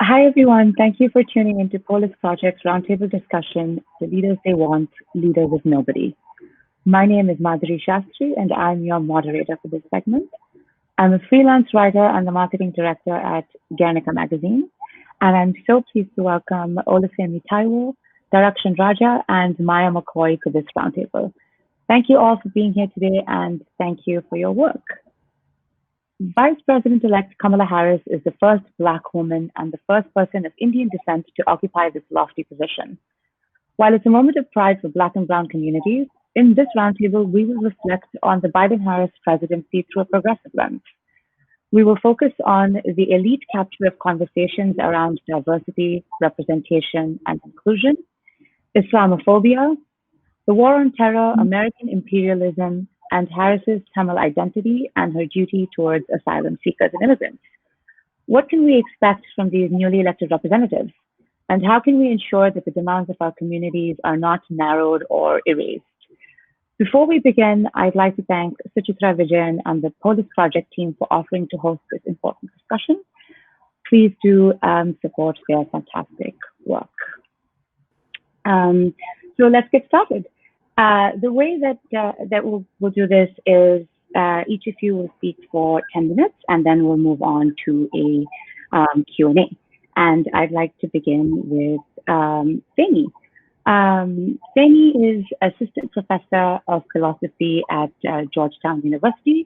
Hi, everyone. Thank you for tuning into Polis Project's roundtable discussion, The Leaders They Want, Leaders of Nobody. My name is Madhuri Sastry, and I'm your moderator for this segment. I'm a freelance writer and the marketing director at Guernica magazine, and I'm so pleased to welcome Olufemi Taiwo, Darakshan Raja, and Maya Mccoy to this roundtable. Thank you all for being here today, and thank you for your work. Vice President-elect Kamala Harris is the first Black woman and the first person of Indian descent to occupy this lofty position. While it's a moment of pride for Black and Brown communities, in this roundtable, we will reflect on the Biden-Harris presidency through a progressive lens. We will focus on the elite capture of conversations around diversity, representation, and inclusion, Islamophobia, the war on terror, American imperialism, and Harris's Tamil identity and her duty towards asylum seekers and immigrants. What can we expect from these newly elected representatives? And how can we ensure that the demands of our communities are not narrowed or erased? Before we begin, I'd like to thank Suchitra Vijayan and the Polis Project team for offering to host this important discussion. Please do support their fantastic work. So let's get started. The way that we'll do this is each of you will speak for 10 minutes, and then we'll move on to a Q&A. And I'd like to begin with Femi. Femi is Assistant Professor of Philosophy at Georgetown University.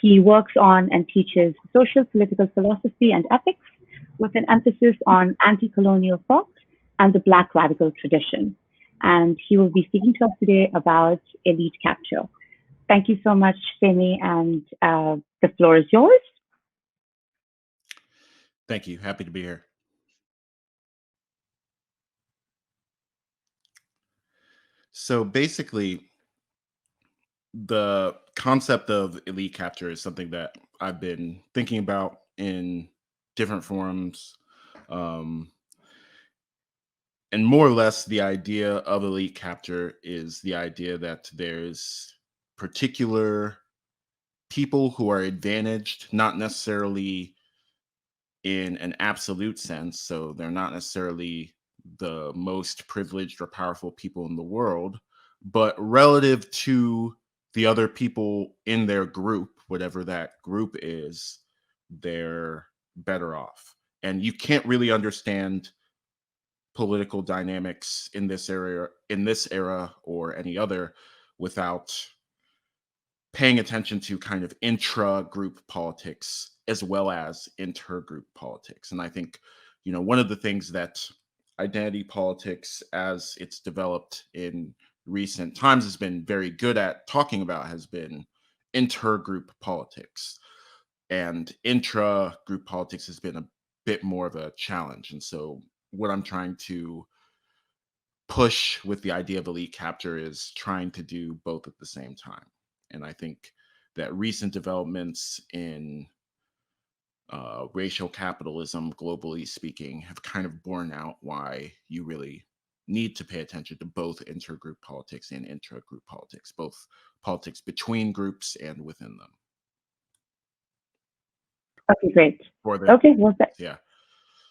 He works on and teaches social political philosophy and ethics with an emphasis on anti-colonial thought and the Black radical tradition. And he will be speaking to us today about elite capture. Thank you so much, Femi, and the floor is yours. Thank you. Happy to be here. So basically, the concept of elite capture is something that I've been thinking about in different forums. And more or less, the idea of elite capture is the idea that there's particular people who are advantaged, not necessarily in an absolute sense. So they're not necessarily the most privileged or powerful people in the world, but relative to the other people in their group, whatever that group is, they're better off. And you can't really understand political dynamics in this era or any other without paying attention to kind of intra-group politics as well as inter-group politics. And I think, one of the things that identity politics, as it's developed in recent times, has been very good at talking about has been inter-group politics. And intra-group politics has been a bit more of a challenge. And so what I'm trying to push with the idea of elite capture is trying to do both at the same time. And I think that recent developments in racial capitalism, globally speaking, have kind of borne out why you really need to pay attention to both intergroup politics and intra-group politics, both politics between groups and within them. Okay, great. Okay, well, yeah.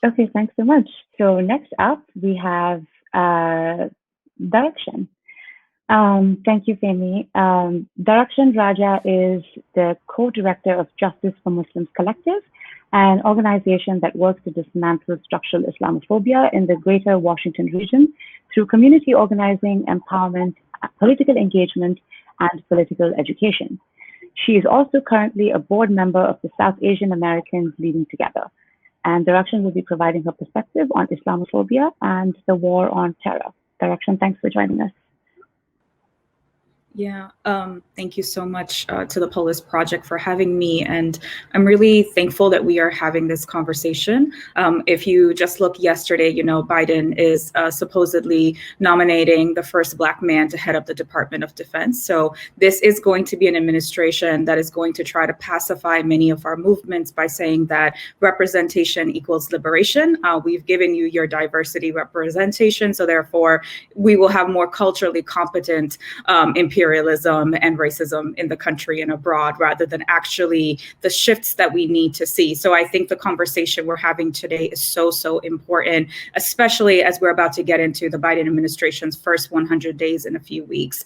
Okay, thanks so much. So next up, we have Darakshan. Thank you, Femi. Darakshan Raja is the co-director of Justice for Muslims Collective, an organization that works to dismantle structural Islamophobia in the greater Washington region through community organizing, empowerment, political engagement, and political education. She is also currently a board member of the South Asian Americans Leading Together. And Darakshan will be providing her perspective on Islamophobia and the war on terror. Darakshan, thanks for joining us. Yeah, thank you so much to the Polis Project for having me. And I'm really thankful that we are having this conversation. If you just look yesterday, Biden is supposedly nominating the first Black man to head up the Department of Defense. So this is going to be an administration that is going to try to pacify many of our movements by saying that representation equals liberation. We've given you your diversity representation. So therefore, we will have more culturally competent imperial imperialism and racism in the country and abroad, rather than actually the shifts that we need to see. So I think the conversation we're having today is so important, especially as we're about to get into the Biden administration's first 100 days in a few weeks.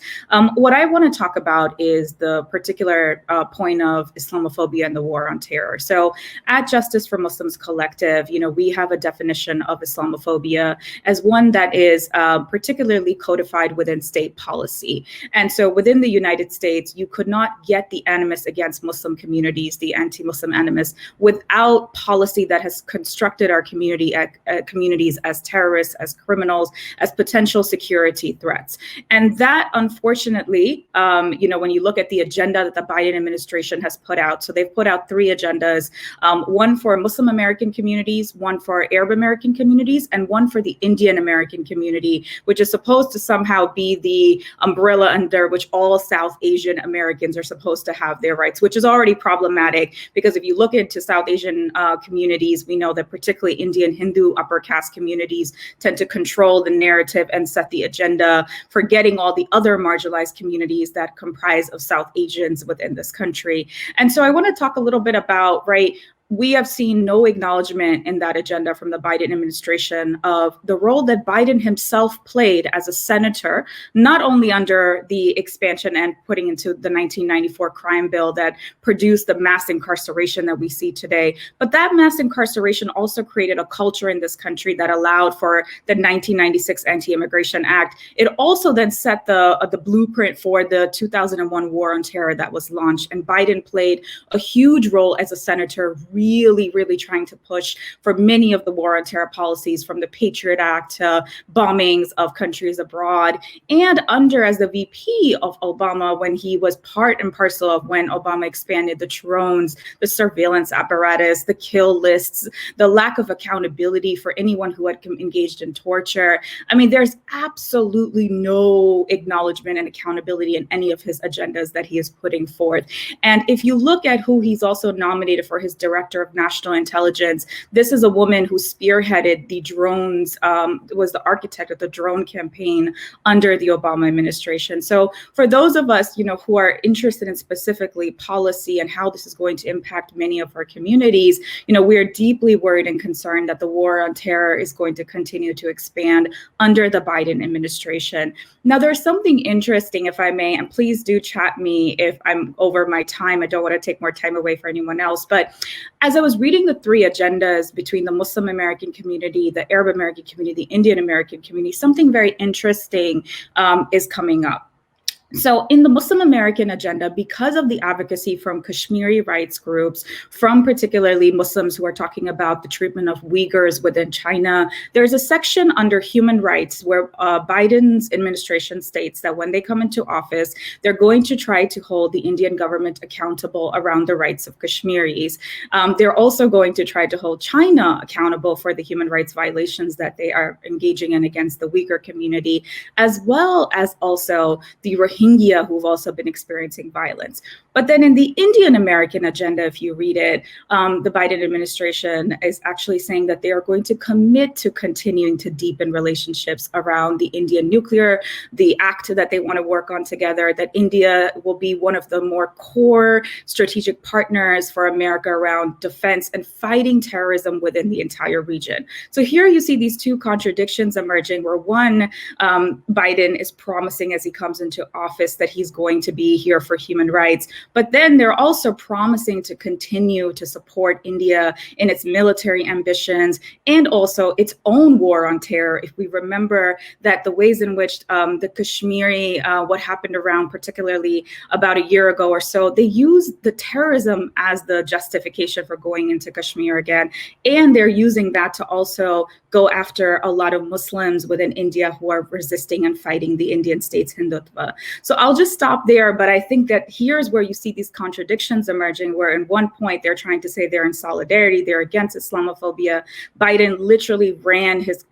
What I want to talk about is the particular point of Islamophobia and the war on terror. So at Justice for Muslims Collective, we have a definition of Islamophobia as one that is particularly codified within state policy. And so within the United States, you could not get the animus against Muslim communities, the anti-Muslim animus, without policy that has constructed our communities as terrorists, as criminals, as potential security threats. And that, unfortunately, when you look at the agenda that the Biden administration has put out, so they've put out 3 agendas, one for Muslim American communities, one for Arab American communities, and one for the Indian American community, which is supposed to somehow be the umbrella under which all South Asian Americans are supposed to have their rights, which is already problematic, because if you look into South Asian communities, we know that particularly Indian Hindu upper caste communities tend to control the narrative and set the agenda, forgetting all the other marginalized communities that comprise of South Asians within this country. And so I want to talk a little bit about, we have seen no acknowledgement in that agenda from the Biden administration of the role that Biden himself played as a senator, not only under the expansion and putting into the 1994 crime bill that produced the mass incarceration that we see today, but that mass incarceration also created a culture in this country that allowed for the 1996 Anti-Immigration Act. It also then set the blueprint for the 2001 war on terror that was launched. And Biden played a huge role as a senator, really trying to push for many of the war on terror policies, from the Patriot Act to bombings of countries abroad, and as the VP of Obama, when he was part and parcel of when Obama expanded the drones, the surveillance apparatus, the kill lists, the lack of accountability for anyone who had engaged in torture. I mean, there's absolutely no acknowledgement and accountability in any of his agendas that he is putting forth. And if you look at who he's also nominated for his director of national intelligence, this is a woman who spearheaded the drones, was the architect of the drone campaign under the Obama administration. So for those of us, who are interested in specifically policy and how this is going to impact many of our communities, we are deeply worried and concerned that the war on terror is going to continue to expand under the Biden administration. Now, there's something interesting, if I may, and please do chat me if I'm over my time. I don't want to take more time away for anyone else, but as I was reading the 3 agendas between the Muslim American community, the Arab American community, the Indian American community, something very interesting is coming up. So in the Muslim American agenda, because of the advocacy from Kashmiri rights groups, from particularly Muslims who are talking about the treatment of Uyghurs within China, there's a section under human rights where Biden's administration states that when they come into office, they're going to try to hold the Indian government accountable around the rights of Kashmiris. They're also going to try to hold China accountable for the human rights violations that they are engaging in against the Uyghur community, as well as also the Rohingya, who've also been experiencing violence. But then in the Indian American agenda, if you read it, the Biden administration is actually saying that they are going to commit to continuing to deepen relationships around the Indian nuclear, the act that they want to work on together, that India will be one of the more core strategic partners for America around defense and fighting terrorism within the entire region. So here you see these 2 contradictions emerging, where one, Biden is promising as he comes into office that he's going to be here for human rights. But then they're also promising to continue to support India in its military ambitions and also its own war on terror. If we remember that the ways in which the Kashmiri, what happened around particularly about a year ago or so, they used the terrorism as the justification for going into Kashmir again. And they're using that to also go after a lot of Muslims within India who are resisting and fighting the Indian state's Hindutva. So I'll just stop there, but I think that here's where you see these contradictions emerging, where in one point they're trying to say they're in solidarity, they're against Islamophobia. Biden literally ran his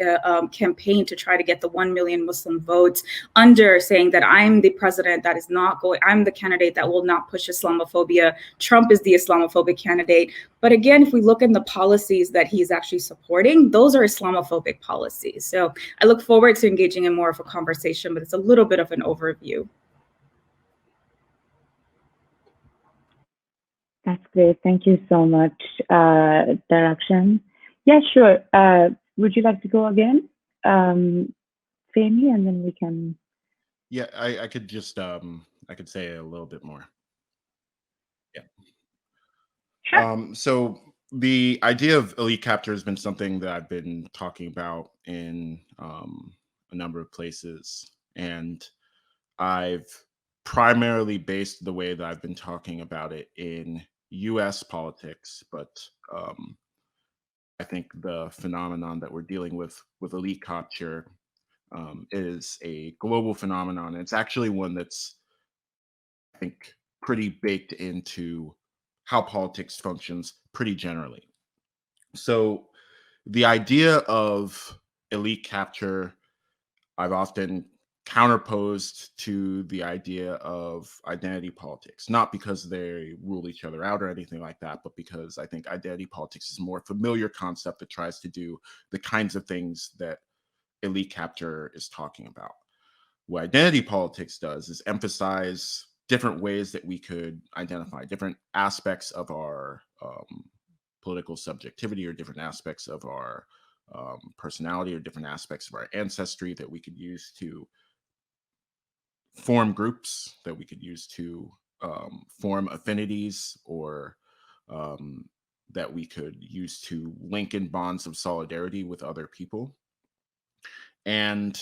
campaign to try to get the 1 million Muslim votes under saying that I'm the president that is not going, I'm the candidate that will not push Islamophobia. Trump is the Islamophobic candidate. But again, if we look at the policies that he's actually supporting, those are Islamophobic policies. So I look forward to engaging in more of a conversation, but it's a little bit of an overview. That's great. Thank you so much, Direction. Yeah, sure. Would you like to go again, Femi, and then we can. Yeah, I could just I could say a little bit more. Yeah. Sure. So the idea of elite capture has been something that I've been talking about in a number of places, and I've primarily based the way that I've been talking about it in U.S. politics, but I think the phenomenon that we're dealing with elite capture is a global phenomenon. It's actually one that's, I think, pretty baked into how politics functions pretty generally. So the idea of elite capture, I've often counterposed to the idea of identity politics, not because they rule each other out or anything like that, but because I think identity politics is a more familiar concept that tries to do the kinds of things that elite capture is talking about. What identity politics does is emphasize different ways that we could identify different aspects of our political subjectivity, or different aspects of our personality, or different aspects of our ancestry that we could use to form groups, that we could use to form affinities, or that we could use to link in bonds of solidarity with other people. And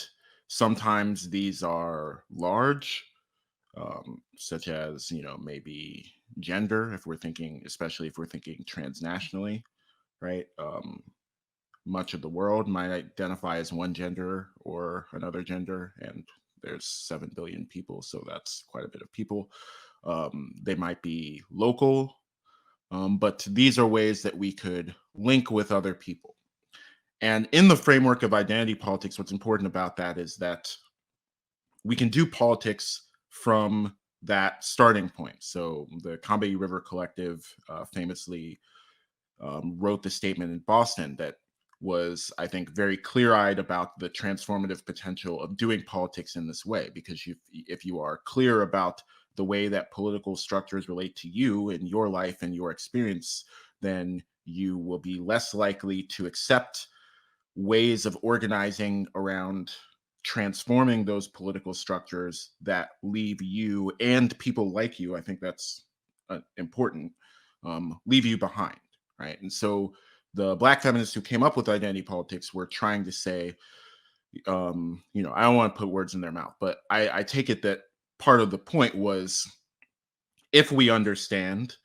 sometimes these are large, such as, maybe gender, if we're thinking, especially if we're thinking transnationally, right? Much of the world might identify as one gender or another gender, and there's 7 billion people, so that's quite a bit of people. They might be local, but these are ways that we could link with other people. And in the framework of identity politics, what's important about that is that we can do politics from that starting point. So the Combahee River Collective famously wrote the statement in Boston that was, I think, very clear-eyed about the transformative potential of doing politics in this way. Because if you are clear about the way that political structures relate to you in your life and your experience, then you will be less likely to accept ways of organizing around transforming those political structures that leave you and people like you, I think that's important, leave you behind, right? And so the Black feminists who came up with identity politics were trying to say, I don't want to put words in their mouth, but I take it that part of the point was, if we understand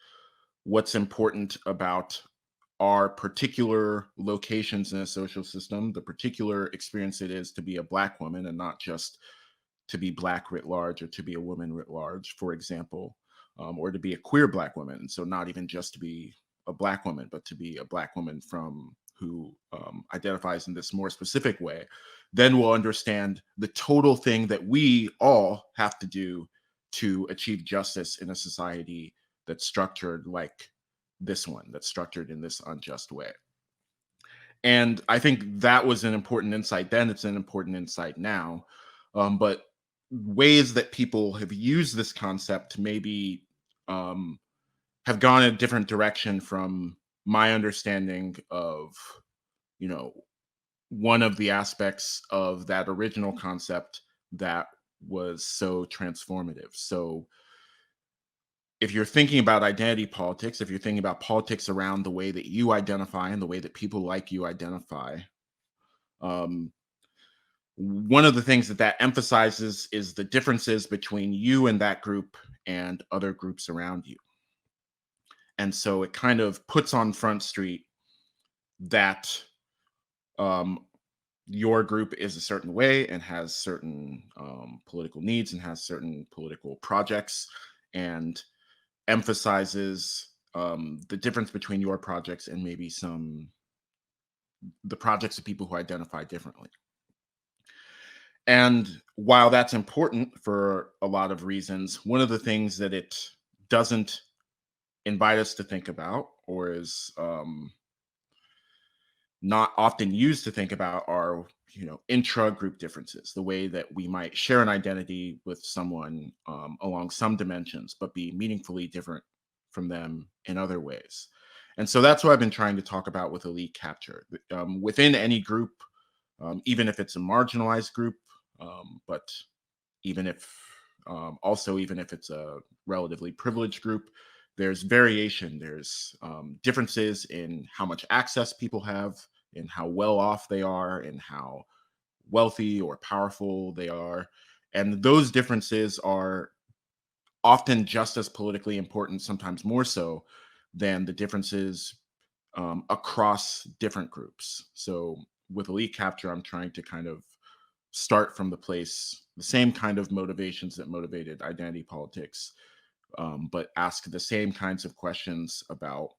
what's important about our particular locations in a social system, the particular experience it is to be a Black woman, and not just to be Black writ large, or to be a woman writ large, for example, or to be a queer Black woman. So not even just to be a Black woman, but to be a Black woman who identifies in this more specific way, then we'll understand the total thing that we all have to do to achieve justice in a society that's structured like this one, that's structured in this unjust way. And I think that was an important insight then. It's an important insight now. But ways that people have used this concept maybe have gone in a different direction from my understanding of, one of the aspects of that original concept that was so transformative. So if you're thinking about identity politics, if you're thinking about politics around the way that you identify and the way that people like you identify, one of the things that emphasizes is the differences between you and that group and other groups around you. And so it kind of puts on Front Street that your group is a certain way and has certain political needs and has certain political projects, and emphasizes the difference between your projects and maybe the projects of people who identify differently. And while that's important for a lot of reasons, one of the things that it doesn't invite us to think about, or is not often used to think about, are intra-group differences, the way that we might share an identity with someone along some dimensions, but be meaningfully different from them in other ways. And so that's what I've been trying to talk about with elite capture. Within any group, even if it's a marginalized group, but even if even if it's a relatively privileged group, there's variation. There's differences in how much access people have, in how well off they are, in how wealthy or powerful they are. And those differences are often just as politically important, sometimes more so, than the differences across different groups. So with elite capture, I'm trying to kind of start from the same kind of motivations that motivated identity politics, but ask the same kinds of questions about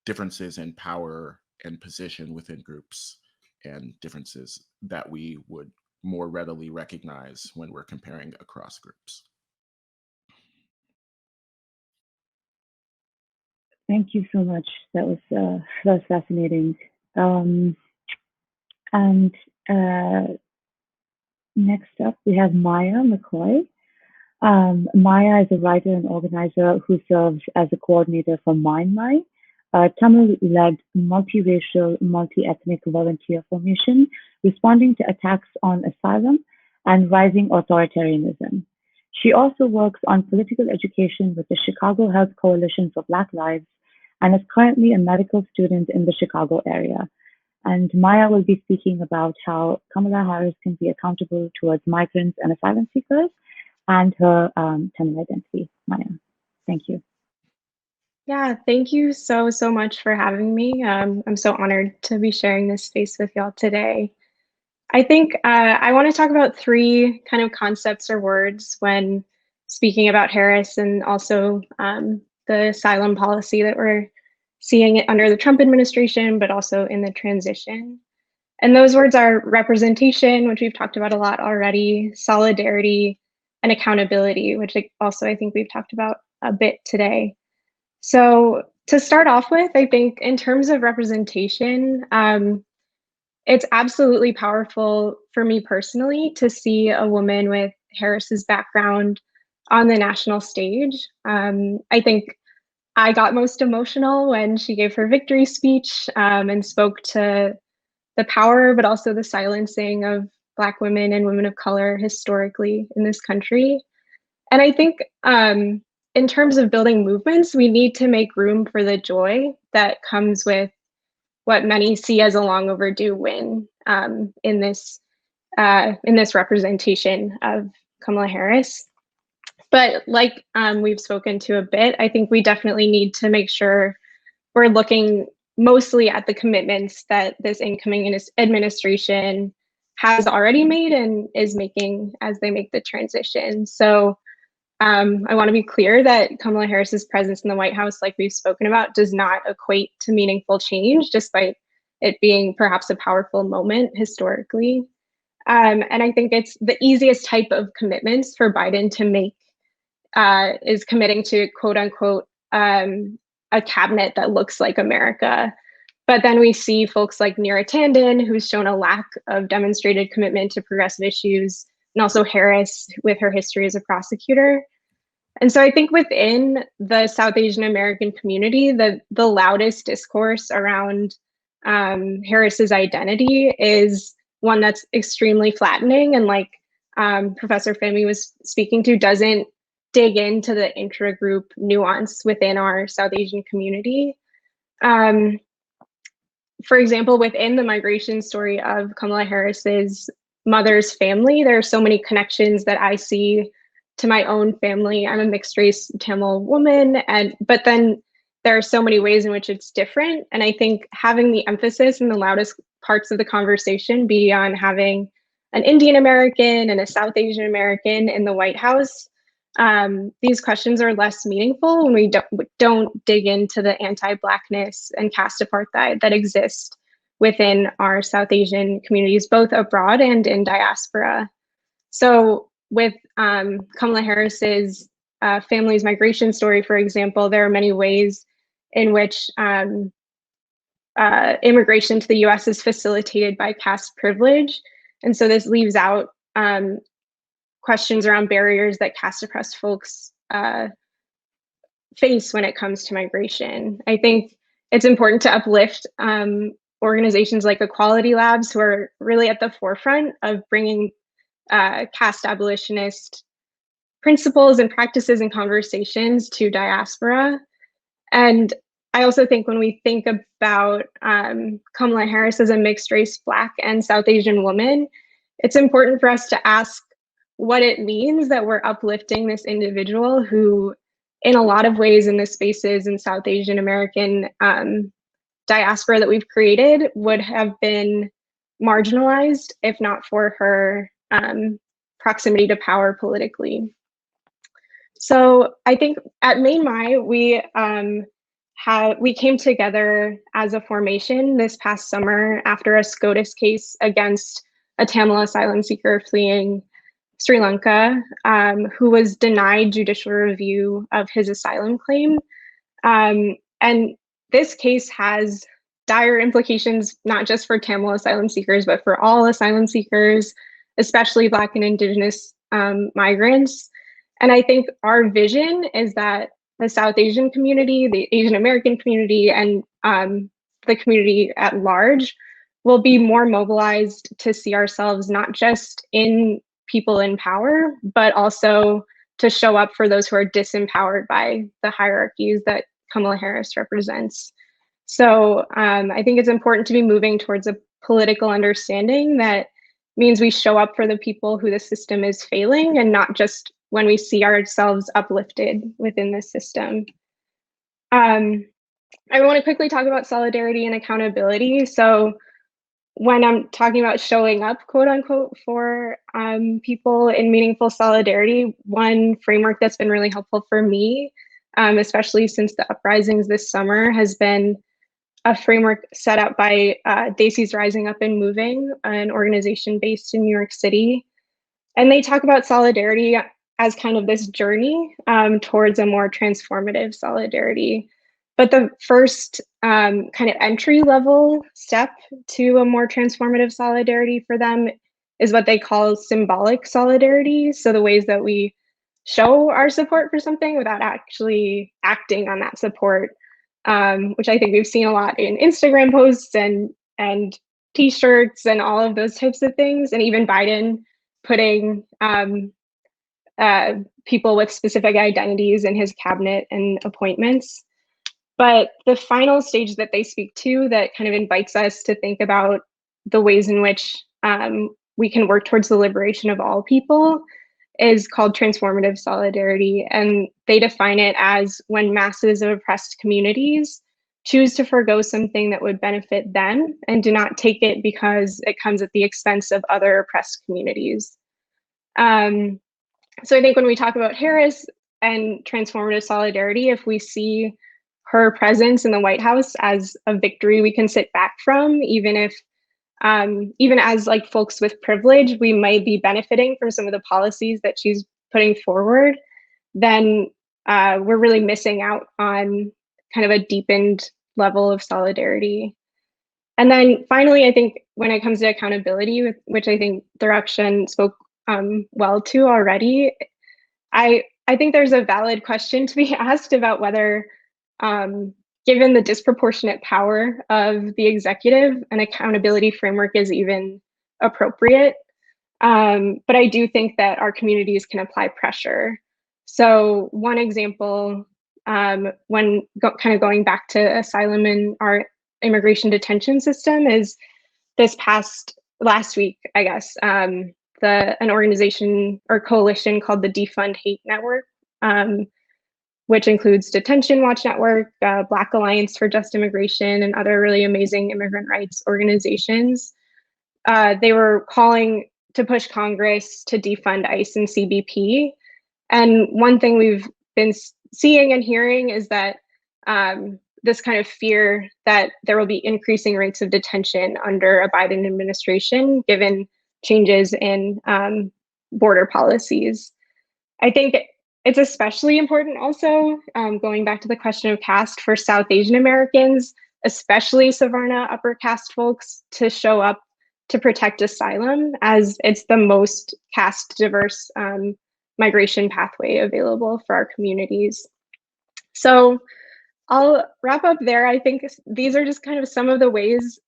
differences in power and position within groups, and differences that we would more readily recognize when we're comparing across groups. Thank you so much. That was fascinating. And next up, we have Maya Mccoy. Maya is a writer and organizer who serves as a coordinator for Myanmar, a Tamil-led multiracial, multi-ethnic volunteer formation responding to attacks on asylum and rising authoritarianism. She also works on political education with the Chicago Health Coalition for Black Lives and is currently a medical student in the Chicago area. And Maya will be speaking about how Kamala Harris can be accountable towards migrants and asylum seekers and her Tamil identity. Maya, thank you. Yeah, thank you so much for having me. I'm so honored to be sharing this space with y'all today. I think I want to talk about three kind of concepts or words when speaking about Harris, and also the asylum policy that we're seeing under the Trump administration, but also in the transition. And those words are representation, which we've talked about a lot already, solidarity, and accountability, which also I think we've talked about a bit today. So to start off with, I think in terms of representation, it's absolutely powerful for me personally to see a woman with Harris's background on the national stage. I think I got most emotional when she gave her victory speech and spoke to the power, but also the silencing of Black women and women of color historically in this country. And I think in terms of building movements, we need to make room for the joy that comes with what many see as a long overdue win in this representation of Kamala Harris. But like we've spoken to a bit, I think we definitely need to make sure we're looking mostly at the commitments that this incoming administration has already made and is making as they make the transition. So I want to be clear that Kamala Harris's presence in the White House, like we've spoken about, does not equate to meaningful change, despite it being perhaps a powerful moment historically. And I think it's the easiest type of commitments for Biden to make is committing to quote unquote a cabinet that looks like America. But then we see folks like Neera Tanden, who's shown a lack of demonstrated commitment to progressive issues, and also Harris with her history as a prosecutor. And so I think within the South Asian American community, the loudest discourse around Harris's identity is one that's extremely flattening, and like Professor Femi was speaking to, doesn't dig into the intra-group nuance within our South Asian community. For example, within the migration story of Kamala Harris's mother's family, there are so many connections that I see to my own family. I'm a mixed race Tamil woman, but then there are so many ways in which it's different. And I think having the emphasis in the loudest parts of the conversation be on having an Indian American and a South Asian American in the White House, these questions are less meaningful when we don't dig into the anti-Blackness and caste apartheid that exist within our South Asian communities, both abroad and in diaspora. So with Kamala Harris's family's migration story, for example, there are many ways in which immigration to the US is facilitated by caste privilege. And so this leaves out questions around barriers that caste oppressed folks face when it comes to migration. I think it's important to uplift organizations like Equality Labs, who are really at the forefront of bringing caste abolitionist principles and practices and conversations to diaspora. And I also think when we think about Kamala Harris as a mixed race Black and South Asian woman, it's important for us to ask what it means that we're uplifting this individual who, in a lot of ways, in the spaces in South Asian American diaspora that we've created, would have been marginalized if not for her proximity to power politically. So I think at Main My, we came together as a formation this past summer after a SCOTUS case against a Tamil asylum seeker fleeing Sri Lanka, who was denied judicial review of his asylum claim. And this case has dire implications, not just for Tamil asylum seekers, but for all asylum seekers, especially Black and Indigenous migrants. And I think our vision is that the South Asian community, the Asian American community, and the community at large will be more mobilized to see ourselves not just in people in power, but also to show up for those who are disempowered by the hierarchies that Kamala Harris represents. So I think it's important to be moving towards a political understanding that means we show up for the people who the system is failing, and not just when we see ourselves uplifted within the system. I want to quickly talk about solidarity and accountability. So when I'm talking about showing up, quote unquote, for people in meaningful solidarity, one framework that's been really helpful for me, especially since the uprisings this summer, has been a framework set up by Daisy's Rising Up and Moving, an organization based in New York City. And they talk about solidarity as kind of this journey towards a more transformative solidarity. But the first kind of entry level step to a more transformative solidarity for them is what they call symbolic solidarity. So the ways that we show our support for something without actually acting on that support, which I think we've seen a lot in Instagram posts and t-shirts and all of those types of things. And even Biden putting people with specific identities in his cabinet and appointments. But the final stage that they speak to that kind of invites us to think about the ways in which we can work towards the liberation of all people is called transformative solidarity. And they define it as when masses of oppressed communities choose to forgo something that would benefit them and do not take it because it comes at the expense of other oppressed communities. So I think when we talk about Harris and transformative solidarity, if we see her presence in the White House as a victory we can sit back from, even if, even as like folks with privilege, we might be benefiting from some of the policies that she's putting forward, then we're really missing out on kind of a deepened level of solidarity. And then finally, I think when it comes to accountability, which I think Direction spoke well to already, I think there's a valid question to be asked about whether, given the disproportionate power of the executive, an accountability framework is even appropriate. But I do think that our communities can apply pressure. So one example, when kind of going back to asylum and our immigration detention system, is last week, I guess, an organization or coalition called the Defund Hate Network, which includes Detention Watch Network, Black Alliance for Just Immigration, and other really amazing immigrant rights organizations. They were calling to push Congress to defund ICE and CBP. And one thing we've been seeing and hearing is that this kind of fear that there will be increasing rates of detention under a Biden administration, given changes in border policies. I think it's especially important also, going back to the question of caste, for South Asian Americans, especially Savarna upper caste folks, to show up to protect asylum, as it's the most caste diverse migration pathway available for our communities. So I'll wrap up there. I think these are just kind of some of the ways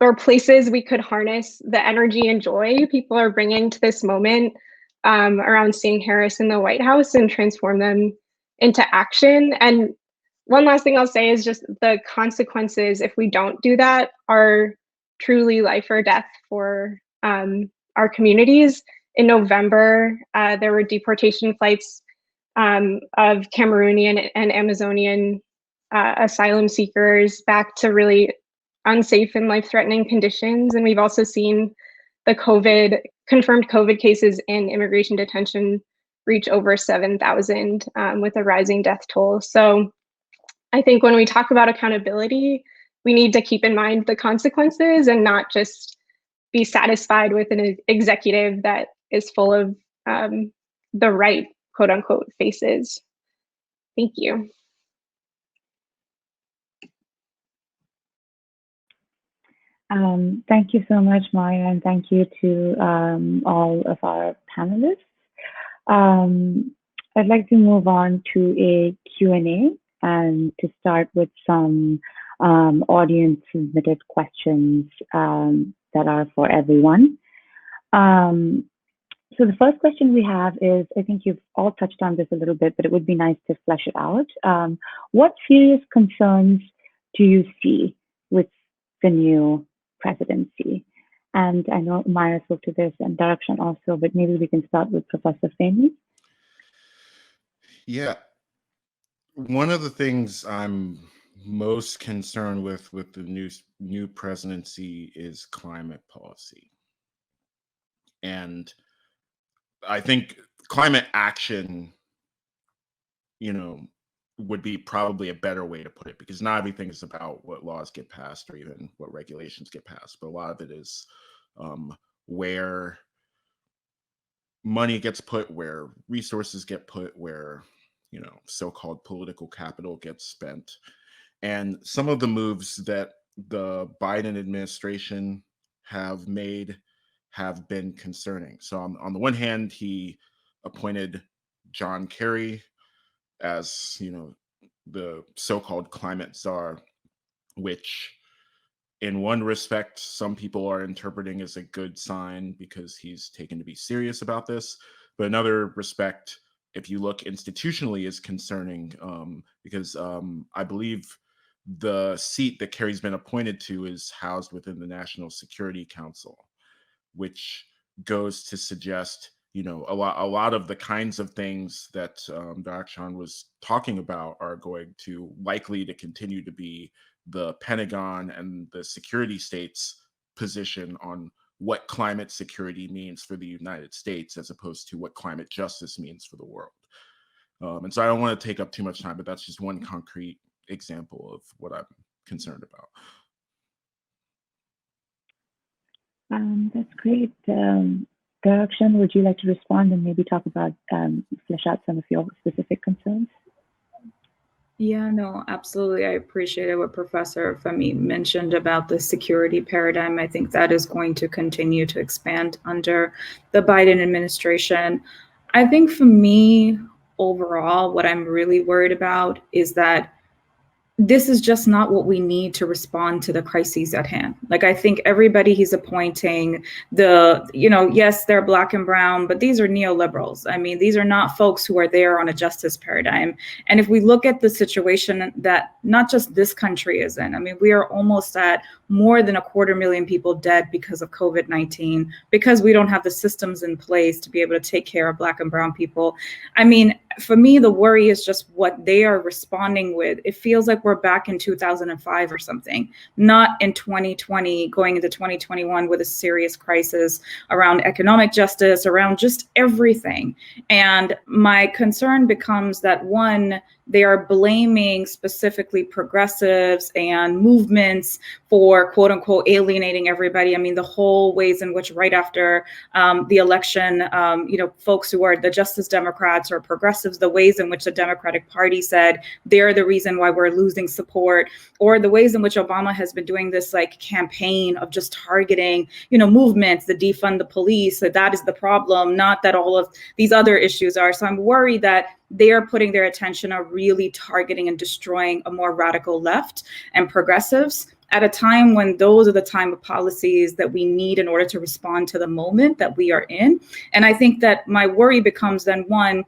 or places we could harness the energy and joy people are bringing to this moment around seeing Harris in the White House and transform them into action. And one last thing I'll say is just the consequences if we don't do that are truly life or death for our communities. In November, there were deportation flights of Cameroonian and Amazonian asylum seekers back to really unsafe and life-threatening conditions. And we've also seen the confirmed COVID cases in immigration detention reach over 7,000 with a rising death toll. So I think when we talk about accountability, we need to keep in mind the consequences and not just be satisfied with an executive that is full of the right quote unquote faces. Thank you. Thank you so much, Maya, and thank you to all of our panelists. I'd like to move on to a Q&A and to start with some audience submitted questions that are for everyone. So the first question we have is, I think you've all touched on this a little bit, but it would be nice to flesh it out. What serious concerns do you see with the new presidency? And I know Maya spoke to this and Direction also, but maybe we can start with Professor Fahmy. Yeah. One of the things I'm most concerned with the new presidency is climate policy. And I think climate action, would be probably a better way to put it, because not everything is about what laws get passed or even what regulations get passed, but a lot of it is where money gets put, where resources get put, where so-called political capital gets spent. And some of the moves that the Biden administration have made have been concerning. So on the one hand, he appointed John Kerry as the so-called climate czar, which in one respect some people are interpreting as a good sign because he's taken to be serious about this, but another respect, if you look institutionally, is concerning because I believe the seat that Kerry's been appointed to is housed within the National Security Council, which goes to suggest a lot of the kinds of things that Dakshan was talking about are going to likely to continue to be the Pentagon and the security states' position on what climate security means for the United States, as opposed to what climate justice means for the world. And so I don't want to take up too much time, but that's just one concrete example of what I'm concerned about. That's great. Direction, would you like to respond and maybe talk about, flesh out some of your specific concerns? Yeah, no, absolutely. I appreciated what Professor Fahmy mentioned about the security paradigm. I think that is going to continue to expand under the Biden administration. I think for me, overall, what I'm really worried about is that this is just not what we need to respond to the crises at hand. Like, I think everybody he's appointing, yes, they're Black and brown, but these are neoliberals. I mean, these are not folks who are there on a justice paradigm. And if we look at the situation that not just this country is in, I mean, we are almost at more than 250,000 people dead because of COVID-19, because we don't have the systems in place to be able to take care of Black and brown people. I mean, for me, the worry is just what they are responding with. It feels like we're back in 2005 or something, not in 2020, going into 2021 with a serious crisis around economic justice, around just everything. And my concern becomes that, one, they are blaming specifically progressives and movements for quote unquote alienating everybody. I mean, the whole ways in which right after the election, folks who are the Justice Democrats or progressives, the ways in which the Democratic Party said they're the reason why we're losing support, or the ways in which Obama has been doing this like campaign of just targeting, movements, the defund the police, that is the problem, not that all of these other issues are. So I'm worried that they are putting their attention on really targeting and destroying a more radical left and progressives at a time when those are the time of policies that we need in order to respond to the moment that we are in. And I think that my worry becomes then, one,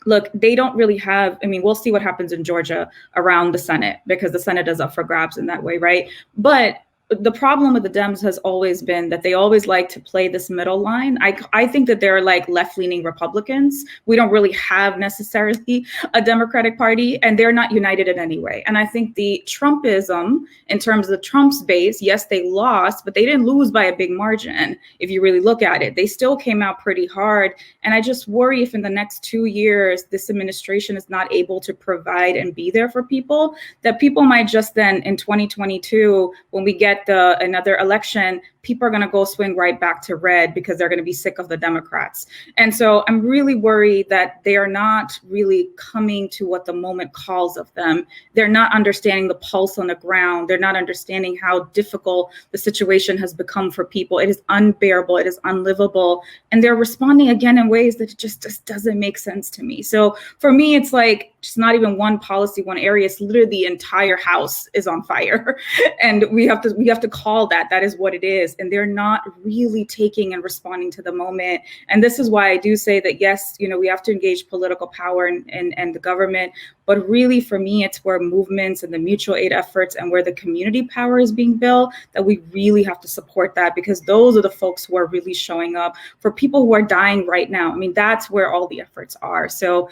look, they don't really have, I mean, we'll see what happens in Georgia around the Senate, because the Senate is up for grabs in that way, right? But the problem with the Dems has always been that they always like to play this middle line. I think that they're like left-leaning Republicans. We don't really have necessarily a Democratic Party, and they're not united in any way. And I think the Trumpism, in terms of the Trump's base, yes, they lost, but they didn't lose by a big margin. If you really look at it, they still came out pretty hard. And I just worry if in the next 2 years, this administration is not able to provide and be there for people, that people might just then in 2022, when we get another election, people are going to go swing right back to red because they're going to be sick of the Democrats. And so I'm really worried that they are not really coming to what the moment calls of them. They're not understanding the pulse on the ground. They're not understanding how difficult the situation has become for people. It is unbearable. It is unlivable. And they're responding again in ways that just doesn't make sense to me. So for me, it's like, it's not even one policy, one area. It's literally the entire house is on fire. And we have to call that is what it is. And they're not really taking and responding to the moment. And this is why I do say that, yes, we have to engage political power and the government. But really, for me, it's where movements and the mutual aid efforts and where the community power is being built that we really have to support that, because those are the folks who are really showing up for people who are dying right now. I mean, that's where all the efforts are. So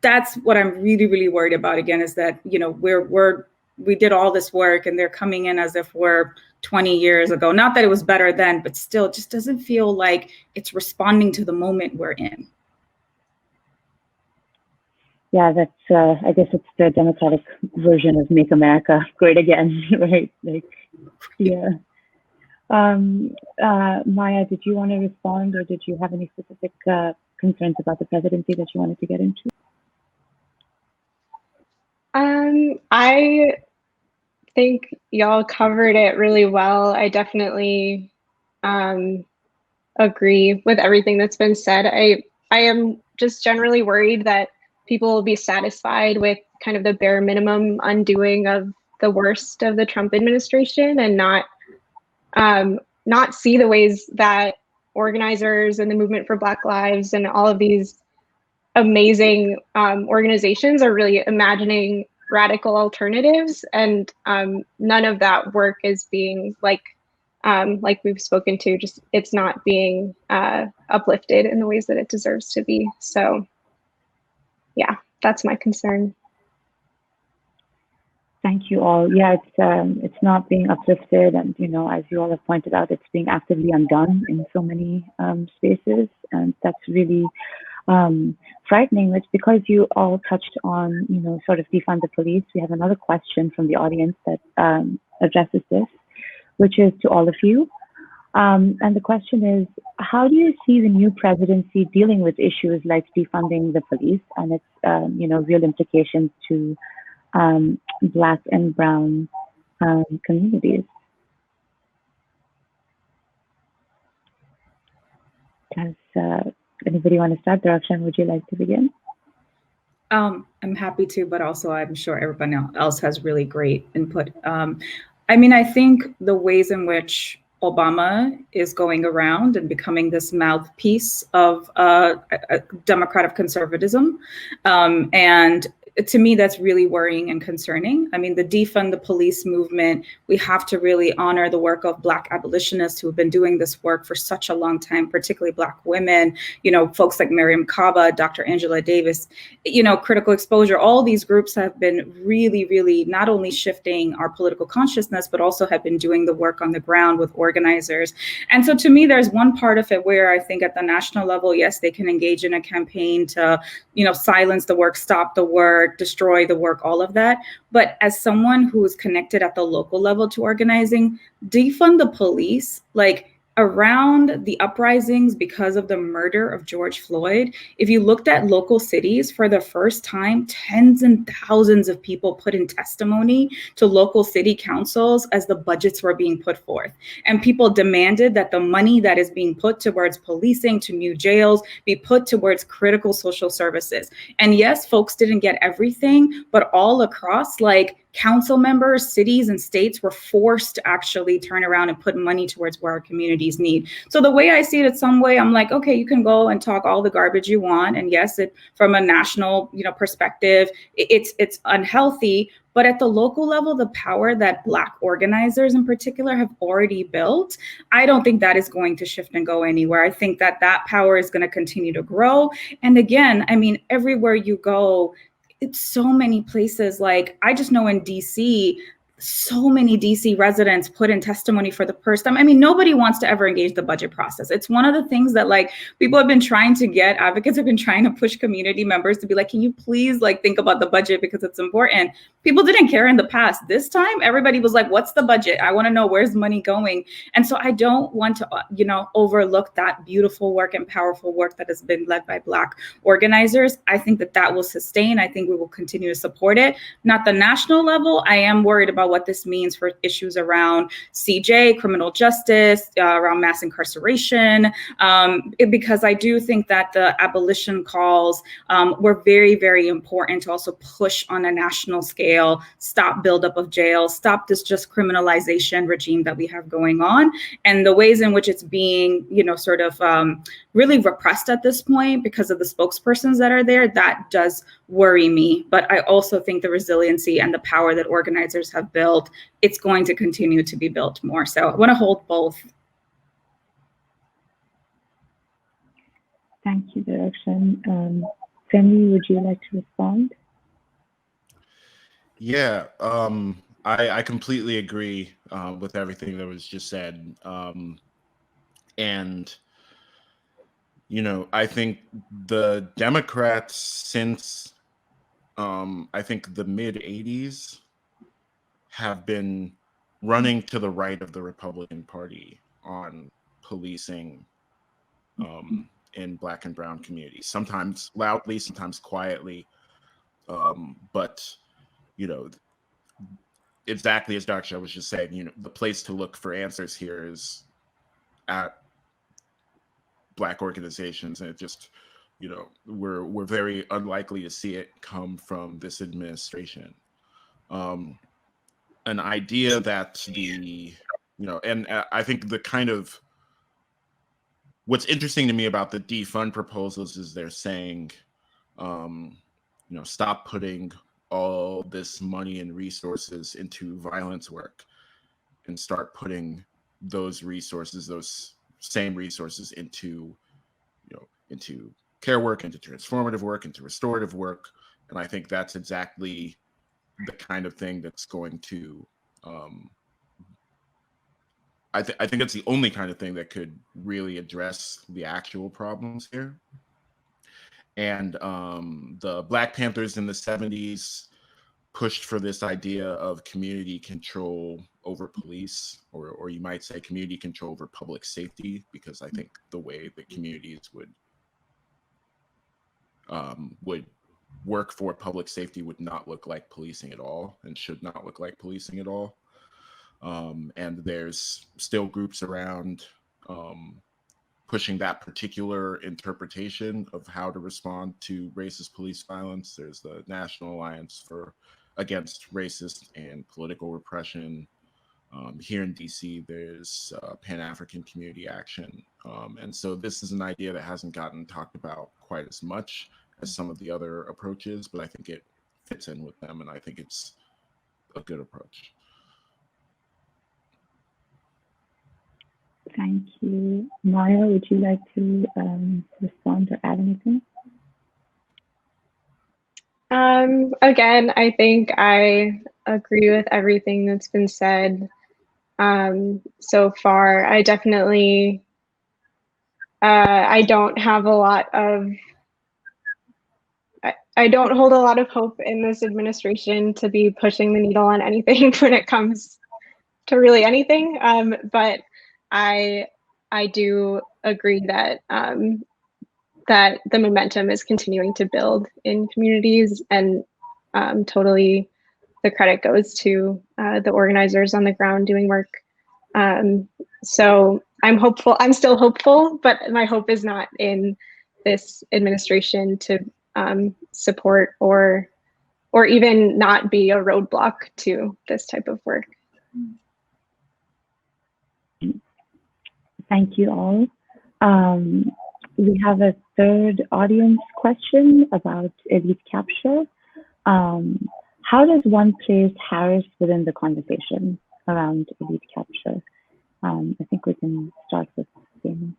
that's what I'm really, really worried about, again, is that, we did all this work and they're coming in as if we're 20 years ago. Not that it was better then, but still, it just doesn't feel like it's responding to the moment we're in. Yeah, that's, I guess it's the Democratic version of Make America Great Again, right? Like, yeah. Maya, did you want to respond, or did you have any specific concerns about the presidency that you wanted to get into? I think y'all covered it really well. I definitely agree with everything that's been said. I am just generally worried that people will be satisfied with kind of the bare minimum undoing of the worst of the Trump administration, and not see the ways that organizers and the movement for Black Lives and all of these amazing organizations are really imagining radical alternatives, and none of that work is being like we've spoken to, just it's not being uplifted in the ways that it deserves to be. So yeah, that's my concern. Thank you all. Yeah, it's not being uplifted, and as you all have pointed out, it's being actively undone in so many spaces, and that's really frightening. It's because you all touched on, sort of defund the police. We have another question from the audience that addresses this, which is to all of you. And the question is, how do you see the new presidency dealing with issues like defunding the police and its, real implications to Black and Brown communities? Does anybody want to start? Darshan, would you like to begin? I'm happy to, but also I'm sure everyone else has really great input. I think the ways in which Obama is going around and becoming this mouthpiece of democratic conservatism, and to me, that's really worrying and concerning. I mean, the defund the police movement, we have to really honor the work of Black abolitionists who have been doing this work for such a long time, particularly Black women, folks like Miriam Kaba, Dr. Angela Davis, Critical Exposure. All these groups have been really, really not only shifting our political consciousness, but also have been doing the work on the ground with organizers. And so to me, there's one part of it where I think at the national level, yes, they can engage in a campaign to, silence the work, stop the work, destroy the work, all of that. But as someone who is connected at the local level to organizing, defund the police, like around the uprisings because of the murder of George Floyd, if you looked at local cities, for the first time, tens and thousands of people put in testimony to local city councils as the budgets were being put forth. And people demanded that the money that is being put towards policing, to new jails, be put towards critical social services. And yes, folks didn't get everything, but all across, like, council members, cities, and states were forced to actually turn around and put money towards where our communities need. So the way I see it, in some way, I'm like, okay, you can go and talk all the garbage you want, and yes, from a national, perspective, it's unhealthy. But at the local level, the power that Black organizers in particular have already built, I don't think that is going to shift and go anywhere. I think that power is going to continue to grow. And again, I mean, everywhere you go, it's so many places. Like, I just know in DC, so many DC residents put in testimony for the first time. I mean, nobody wants to ever engage the budget process. It's one of the things that, like, people have been trying to get, advocates have been trying to push community members to be like, can you please, like, think about the budget because it's important. People didn't care in the past. This time, everybody was like, what's the budget? I want to know, where's money going? And so I don't want to, overlook that beautiful work and powerful work that has been led by Black organizers. I think that will sustain. I think we will continue to support it. Not the national level. I am worried about what this means for issues around CJ, criminal justice, around mass incarceration, because I do think that the abolition calls were very, very important to also push on a national scale, stop buildup of jails, stop this just criminalization regime that we have going on, and the ways in which it's being, really repressed at this point because of the spokespersons that are there. That does worry me. But I also think the resiliency and the power that organizers have built, it's going to continue to be built more. So I want to hold both. Thank you, Direction. Femi, would you like to respond? Yeah, I completely agree with everything that was just said. And I think the Democrats since I think the mid 80s have been running to the right of the Republican Party on policing in Black and brown communities, sometimes loudly, sometimes quietly. But exactly as Dr. was just saying, the place to look for answers here is at Black organizations, and it just, we're very unlikely to see it come from this administration. An idea that and I think the kind of what's interesting to me about the defund proposals is they're saying, stop putting all this money and resources into violence work and start putting those same resources into care work, into transformative work, into restorative work. And I think that's exactly the kind of thing that's going to I think it's the only kind of thing that could really address the actual problems here. And the Black Panthers in the 70s pushed for this idea of community control over police, or you might say community control over public safety, because I think the way that communities would work for public safety would not look like policing at all, and should not look like policing at all. And there's still groups around pushing that particular interpretation of how to respond to racist police violence. There's the National Alliance Against Racist and Political Repression. Here in DC, there's Pan-African Community Action. And so this is an idea that hasn't gotten talked about quite as much as some of the other approaches, but I think it fits in with them, and I think it's a good approach. Thank you. Maya, would you like to respond or add anything? Again, I think I agree with everything that's been said so far. I definitely, I don't have a lot of, I don't hold a lot of hope in this administration to be pushing the needle on anything when it comes to really anything. But I I do agree that that the momentum is continuing to build in communities, and totally the credit goes to the organizers on the ground doing work. So I'm hopeful. I'm still hopeful, but my hope is not in this administration to support or even not be a roadblock to this type of work. Thank you all. We have a third audience question about elite capture. How does one place Harris within the conversation around elite capture? I think we can start with Damon.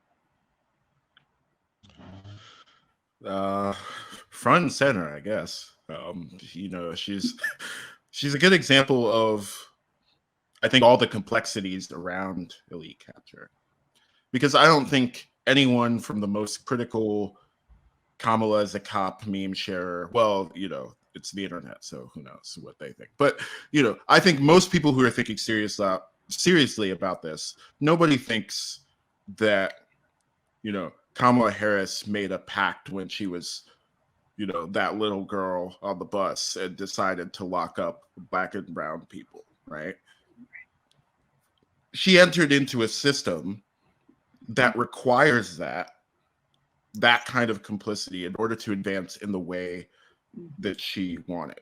Front and center, I guess. You know, she's a good example of, I think, all the complexities around elite capture, because I don't think anyone from the most critical Kamala as a cop meme sharer, well, you know, it's the internet, so who knows what they think. But, you know, I think most people who are thinking seriously about this, nobody thinks that, you know, Kamala Harris made a pact when she was, you know, that little girl on the bus and decided to lock up Black and brown people, right? She entered into a system that requires that kind of complicity in order to advance in the way that she wanted,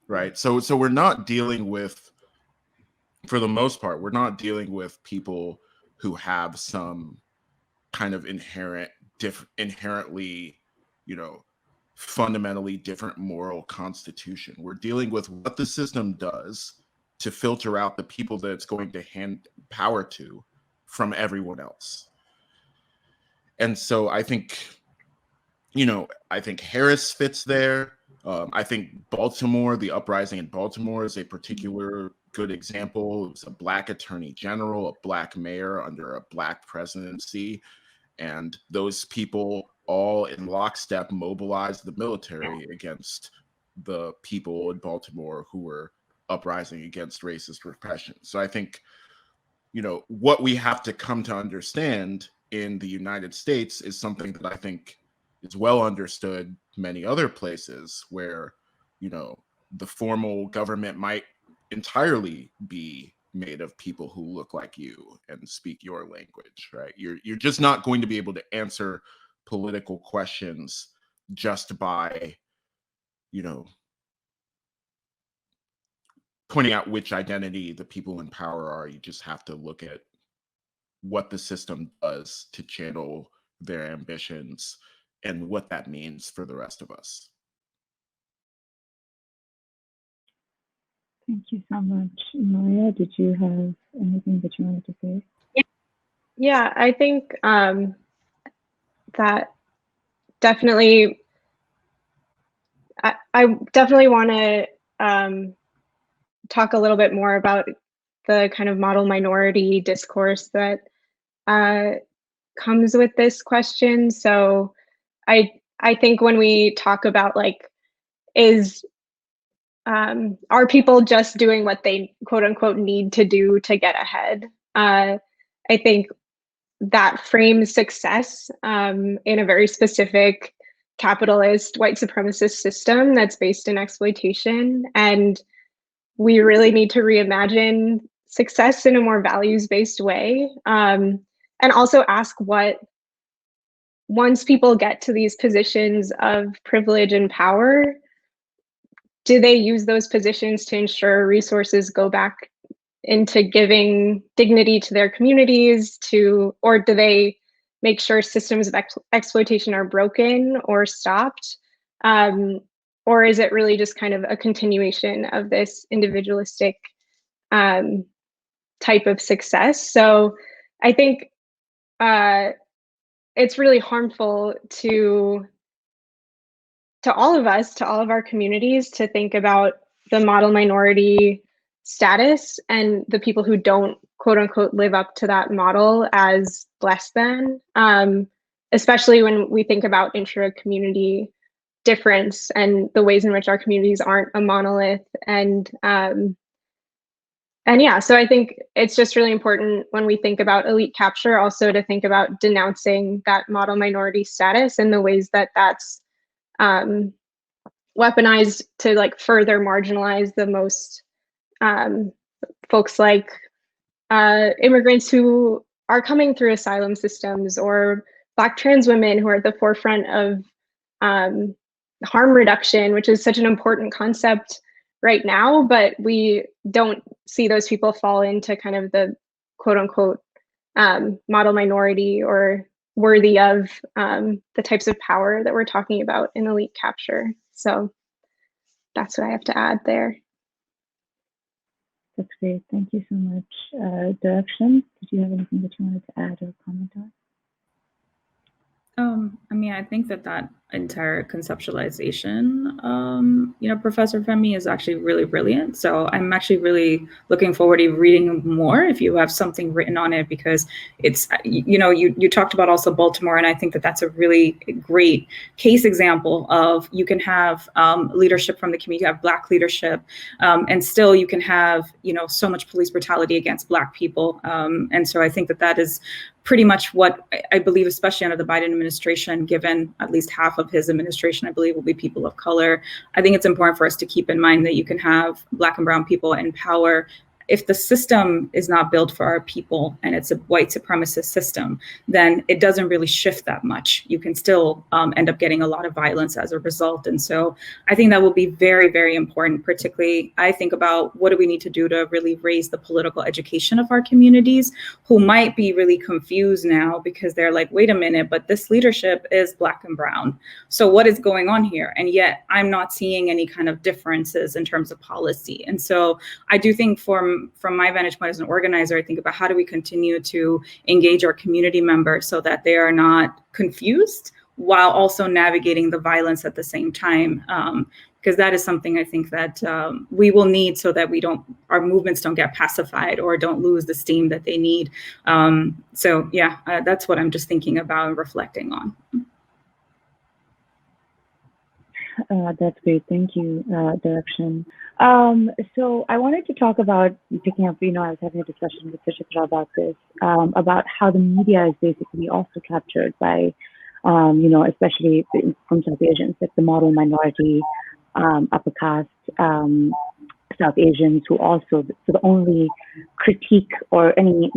right? So we're not dealing with, for the most part, we're not dealing with people who have some kind of inherently, you know, fundamentally different moral constitution. We're dealing with what the system does to filter out the people that it's going to hand power to from everyone else. And so I think, you know, I think Harris fits there. I think Baltimore, the uprising in Baltimore, is a particular good example. It was a Black attorney general, a Black mayor under a Black presidency. And those people all in lockstep mobilized the military against the people in Baltimore who were uprising against racist repression. So I think, you know, what we have to come to understand in the United States is something that I think is well understood many other places where, you know, the formal government might entirely be made of people who look like you and speak your language, right? You're just not going to be able to answer political questions just by, you know, pointing out which identity the people in power are. You just have to look at what the system does to channel their ambitions and what that means for the rest of us. Thank you so much. Maria, did you have anything that you wanted to say? Yeah, I think that definitely, I definitely want to talk a little bit more about the kind of model minority discourse that comes with this question. So I think when we talk about like, are people just doing what they quote unquote need to do to get ahead? I think that frames success in a very specific capitalist white supremacist system that's based in exploitation. And we really need to reimagine success in a more values-based way. And also ask what, once people get to these positions of privilege and power, do they use those positions to ensure resources go back into giving dignity to their communities, or do they make sure systems of exploitation are broken or stopped? Or is it really just kind of a continuation of this individualistic type of success? So I think it's really harmful to all of us, to all of our communities, to think about the model minority status and the people who don't quote unquote live up to that model as less than, especially when we think about intra-community difference and the ways in which our communities aren't a monolith. And And yeah, so I think it's just really important when we think about elite capture also to think about denouncing that model minority status and the ways that that's weaponized to like further marginalize the most folks like immigrants who are coming through asylum systems, or Black trans women who are at the forefront of harm reduction, which is such an important concept right now, but we don't see those people fall into kind of the quote unquote model minority or worthy of the types of power that we're talking about in elite capture. So that's what I have to add there. That's great. Thank you so much. Direction, did you have anything that you wanted to add or comment on? I mean, I think that entire conceptualization, Professor Femi is actually really brilliant. So I'm actually really looking forward to reading more if you have something written on it, because it's, you talked about also Baltimore, and I think that that's a really great case example of you can have leadership from the community, you have Black leadership, and still you can have, so much police brutality against Black people. And so I think that is pretty much what I believe, especially under the Biden administration, given at least half of his administration, I believe, will be people of color. I think it's important for us to keep in mind that you can have Black and brown people in power. If the system is not built for our people and it's a white supremacist system, then it doesn't really shift that much. You can still end up getting a lot of violence as a result. And so I think that will be very, very important. Particularly, I think about what do we need to do to really raise the political education of our communities, who might be really confused now because they're like, wait a minute, but this leadership is Black and brown. So what is going on here? And yet I'm not seeing any kind of differences in terms of policy. And so I do think from my vantage point as an organizer, I think about how do we continue to engage our community members so that they are not confused while also navigating the violence at the same time. Because that is something I think that we will need so that our movements don't get pacified or don't lose the steam that they need. That's what I'm just thinking about and reflecting on. That's great. Thank you, Direction. So I wanted to talk about, picking up, I was having a discussion with Suchitra about this, about how the media is basically also captured by, especially from South Asians, like the model minority, upper caste, South Asians, who also, so the only critique or any,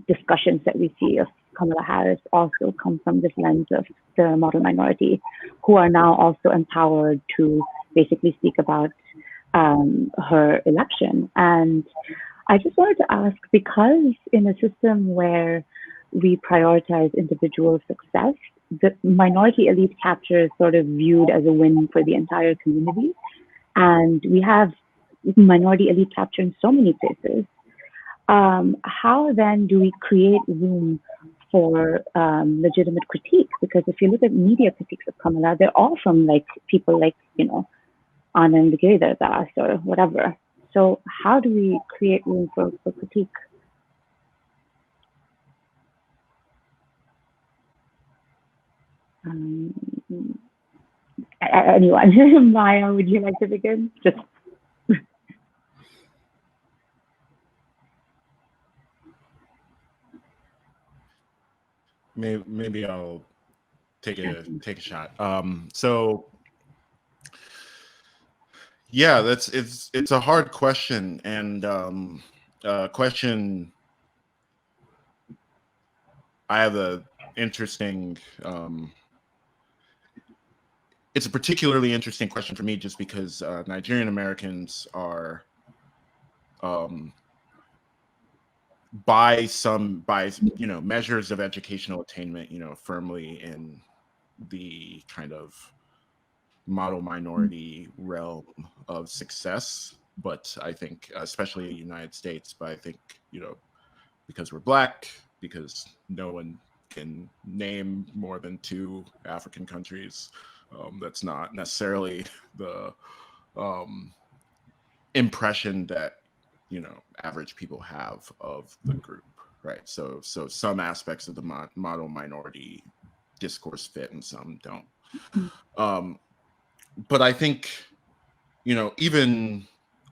discussions that we see of Kamala Harris also come from this lens of the model minority, who are now also empowered to basically speak about her election. And I just wanted to ask, because in a system where we prioritize individual success, the minority elite capture is sort of viewed as a win for the entire community. And we have minority elite capture in so many places. How then do we create room for legitimate critique? Because if you look at media critiques of Kamala, they're all from people like, Anand Giridharadas or whatever. So how do we create room for critique? Anyone? Maya, would you like to begin? Just maybe I'll take a shot. So yeah, it's a hard question, and question I have a interesting. It's a particularly interesting question for me, just because Nigerian Americans are, by measures of educational attainment, firmly in the kind of model minority realm of success. But I think, especially in the United States, but I think, because we're Black, because no one can name more than 2 African countries, that's not necessarily the impression that average people have of the group, right? So some aspects of the model minority discourse fit and some don't. But I think, even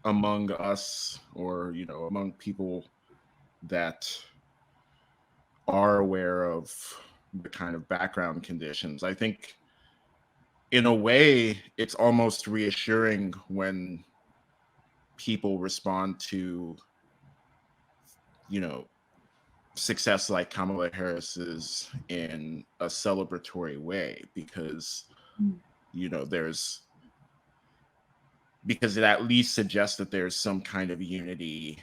among us, or among people that are aware of the kind of background conditions. I think in a way it's almost reassuring when people respond to success like Kamala Harris's in a celebratory way, because because it at least suggests that there's some kind of unity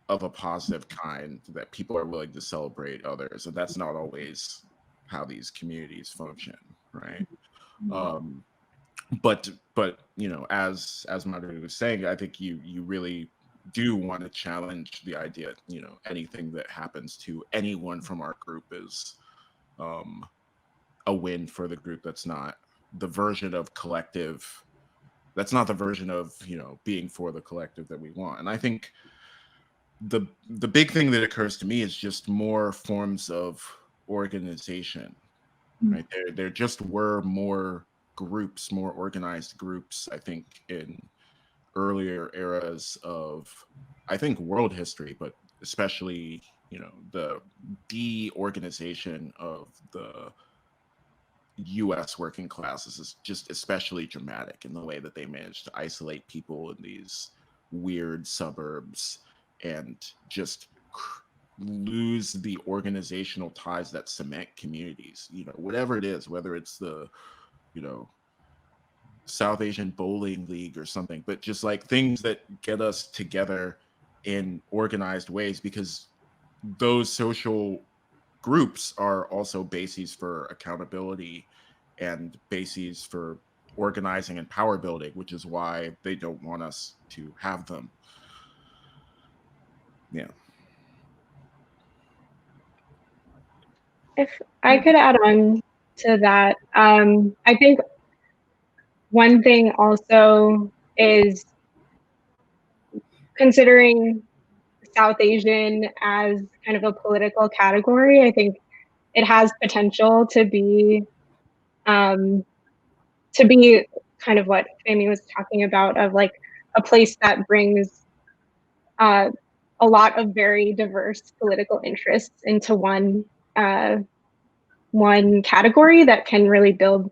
of a positive kind, that people are willing to celebrate others, and that's not always how these communities function, right? But as Madhuri was saying, I think you really do want to challenge the idea, anything that happens to anyone from our group is a win for the group. That's not the version of collective. That's not the version of being for the collective that we want. And I think the big thing that occurs to me is just more forms of organization, right? There just were more groups, more organized groups, I think, in earlier eras of, I think, world history, but especially the de-organization of the US working classes is just especially dramatic in the way that they managed to isolate people in these weird suburbs and just lose the organizational ties that cement communities, whatever it is, whether it's the South Asian Bowling League or something, but just like things that get us together in organized ways, because those social groups are also bases for accountability and bases for organizing and power building, which is why they don't want us to have them. Yeah. If I could add on to that, I think one thing also is considering South Asian as kind of a political category. I think it has potential to be kind of what Amy was talking about, of like a place that brings a lot of very diverse political interests into one category that can really build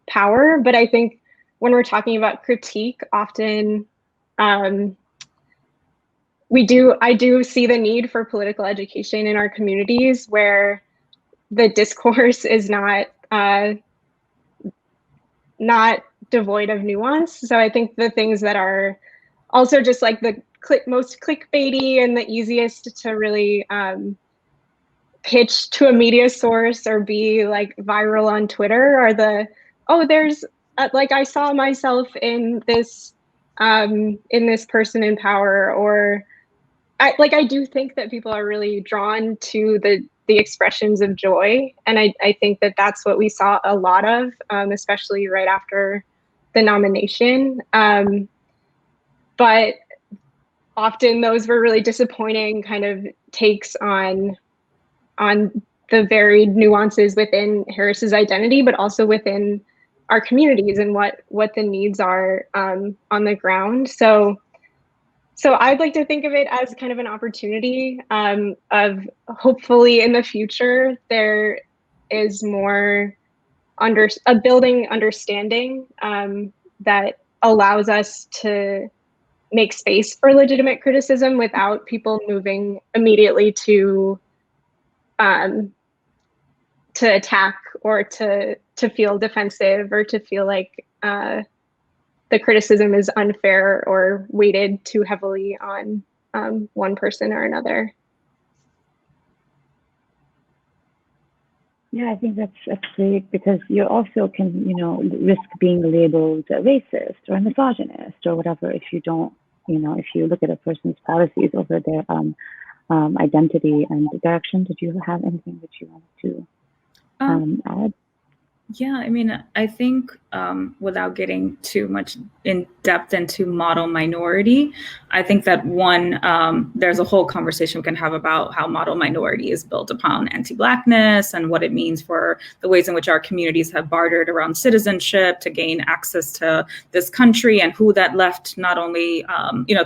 power. But I think when we're talking about critique, often I do see the need for political education in our communities where the discourse is not devoid of nuance. So I think the things that are also just like the most clickbaity and the easiest to really pitch to a media source or be like viral on Twitter are there's like I saw myself in this person in power, or I do think that people are really drawn to the expressions of joy, and I think that that's what we saw a lot of, especially right after the nomination. But often those were really disappointing kind of takes on the varied nuances within Harris's identity, but also within our communities and what the needs are on the ground. So I'd like to think of it as kind of an opportunity of hopefully in the future there is more a building understanding that allows us to make space for legitimate criticism without people moving immediately to attack or to feel defensive or to feel like the criticism is unfair or weighted too heavily on one person or another. Yeah, I think that's great, because you also can, risk being labeled a racist or a misogynist or whatever if you don't, if you look at a person's policies over their identity and direction. Did you have anything that you wanted to add? Yeah, I mean, I think without getting too much in depth into model minority, I think that there's a whole conversation we can have about how model minority is built upon anti-Blackness and what it means for the ways in which our communities have bartered around citizenship to gain access to this country, and who that left not only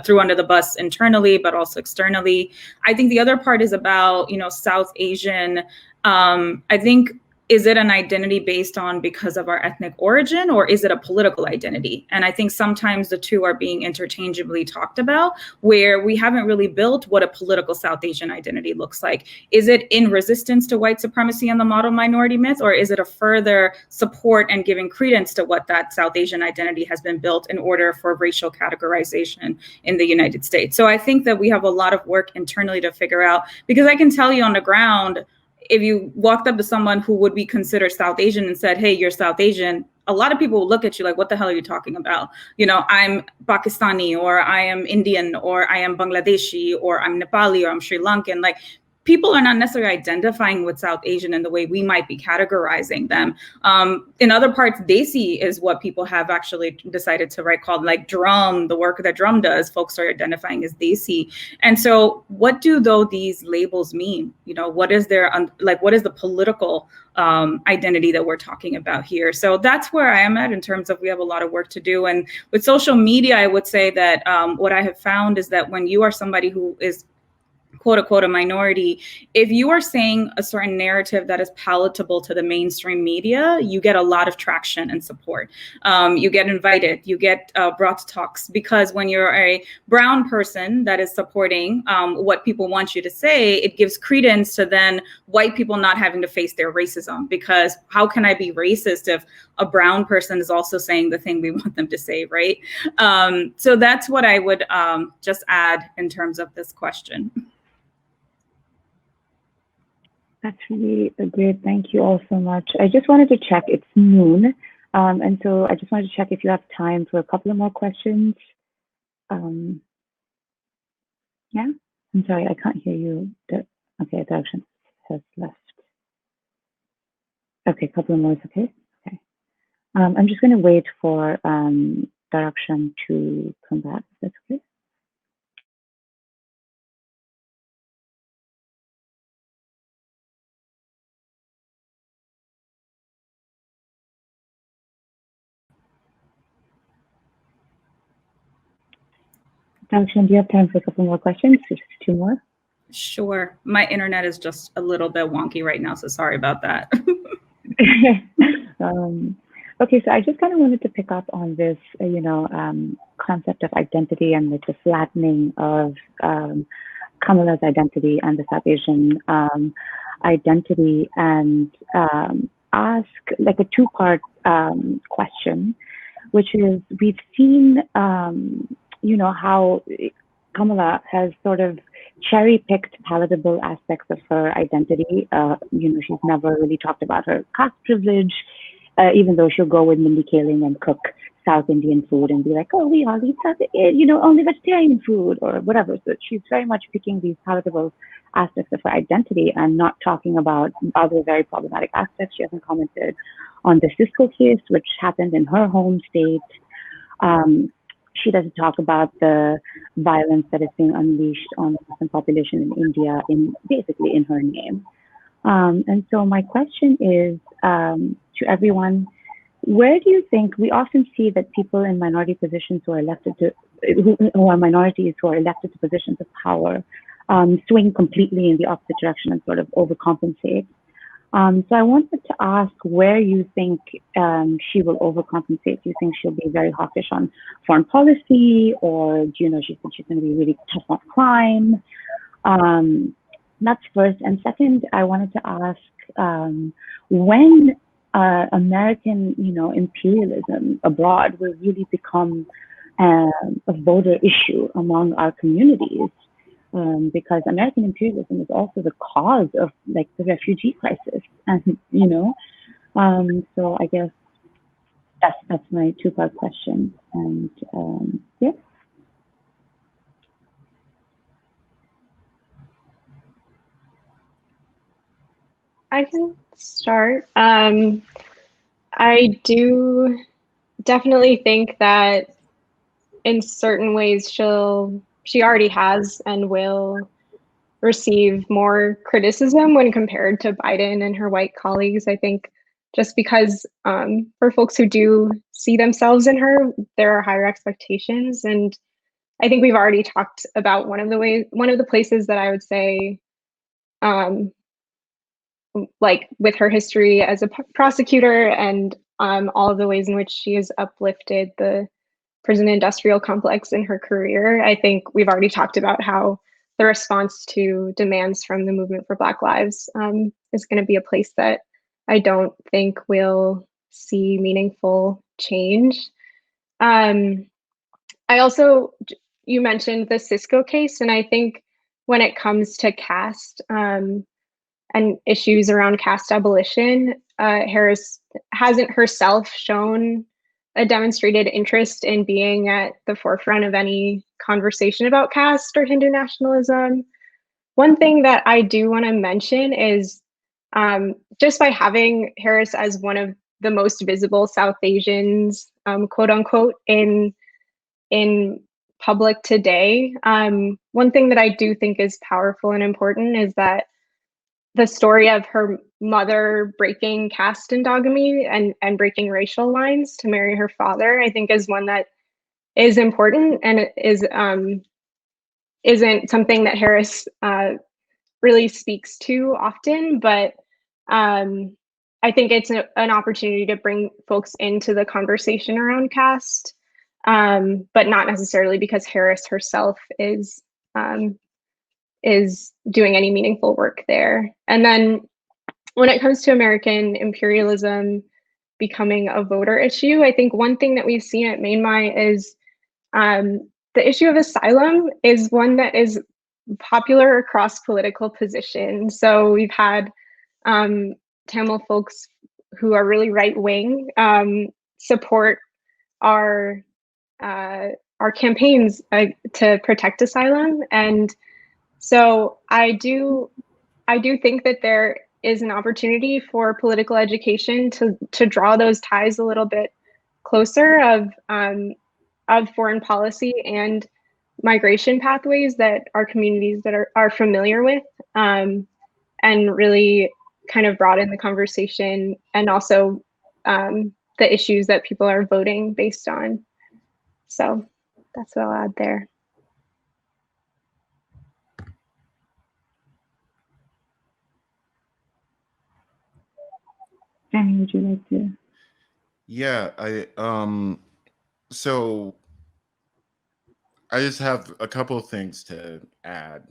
threw under the bus internally, but also externally. I think the other part is about, South Asian. I think, is it an identity based on because of our ethnic origin, or is it a political identity? And I think sometimes the two are being interchangeably talked about, where we haven't really built what a political South Asian identity looks like. Is it in resistance to white supremacy and the model minority myth, or is it a further support and giving credence to what that South Asian identity has been built in order for racial categorization in the United States? So I think that we have a lot of work internally to figure out, because I can tell you on the ground, if you walked up to someone who would be considered South Asian and said, hey, you're South Asian, a lot of people will look at you like, what the hell are you talking about? I'm Pakistani, or I am Indian, or I am Bangladeshi, or I'm Nepali, or I'm Sri Lankan. Like, people are not necessarily identifying with South Asian in the way we might be categorizing them. In other parts, Desi is what people have actually decided to write, called like drum, the work that drum does, folks are identifying as Desi. And so what do these labels mean? What is what is the political identity that we're talking about here? So that's where I am at in terms of, we have a lot of work to do. And with social media, I would say that what I have found is that when you are somebody who is quote unquote a minority, if you are saying a certain narrative that is palatable to the mainstream media, you get a lot of traction and support. You get invited, you get brought to talks, because when you're a brown person that is supporting what people want you to say, it gives credence to then white people not having to face their racism, because how can I be racist if a brown person is also saying the thing we want them to say, right? So that's what I would just add in terms of this question. That's really great. Thank you all so much. I just wanted to check, it's noon. And so I just wanted to check if you have time for a couple of more questions. Yeah, I'm sorry, I can't hear you. Okay, Darshan has left. Okay, a couple of more is okay? Okay. I'm just gonna wait for Darshan to come back, if that's okay. Darshan, do you have time for a couple more questions? Just two more? Sure. My internet is just a little bit wonky right now, so sorry about that. Okay, so I just kind of wanted to pick up on this, concept of identity and like the flattening of Kamala's identity and the South Asian identity, and ask like a two-part question, which is, we've seen, how Kamala has sort of cherry-picked palatable aspects of her identity. She's never really talked about her caste privilege, even though she'll go with Mindy Kaling and cook South Indian food and be like, oh, we all eat only vegetarian food or whatever. So she's very much picking these palatable aspects of her identity and not talking about other very problematic aspects. She hasn't commented on the Cisco case, which happened in her home state. She doesn't talk about the violence that is being unleashed on the Muslim population in India, basically in her name. And so my question is to everyone, where do you think, we often see that people in minority positions who are who are minorities who are elected to positions of power swing completely in the opposite direction and sort of overcompensate. So I wanted to ask where you think she will overcompensate. Do you think she'll be very hawkish on foreign policy, or do you know she thinks she's going to be really tough on crime? That's first. And second, I wanted to ask when American, imperialism abroad will really become a voter issue among our communities. Because American imperialism is also the cause of like the refugee crisis, and so I guess that's my two-part question, and yeah. I can start. I do definitely think that in certain ways she already has and will receive more criticism when compared to Biden and her white colleagues. I think just because for folks who do see themselves in her, there are higher expectations. And I think we've already talked about one of the places that I would say, like with her history as a prosecutor and all of the ways in which she has uplifted the prison industrial complex in her career. I think we've already talked about how the response to demands from the movement for Black Lives is going to be a place that I don't think will see meaningful change. I also, you mentioned the Cisco case, and I think when it comes to caste and issues around caste abolition, Harris hasn't herself shown a demonstrated interest in being at the forefront of any conversation about caste or Hindu nationalism. One thing that I do want to mention is just by having Harris as one of the most visible South Asians, quote unquote, in public today, one thing that I do think is powerful and important is that the story of her mother breaking caste endogamy and breaking racial lines to marry her father, I think is one that is important and it is isn't something that Harris really speaks to often, but I think it's an opportunity to bring folks into the conversation around caste, but not necessarily because Harris herself is doing any meaningful work there. And then when it comes to American imperialism becoming a voter issue, I think one thing that we've seen at Mainmy is the issue of asylum is one that is popular across political positions. So we've had Tamil folks who are really right wing support our campaigns to protect asylum, and so I do think that there is an opportunity for political education to draw those ties a little bit closer of foreign policy and migration pathways that our communities that are familiar with, and really kind of broaden the conversation and also the issues that people are voting based on. So that's what I'll add there. Annie, would you like to? Yeah, so I just have a couple of things to add.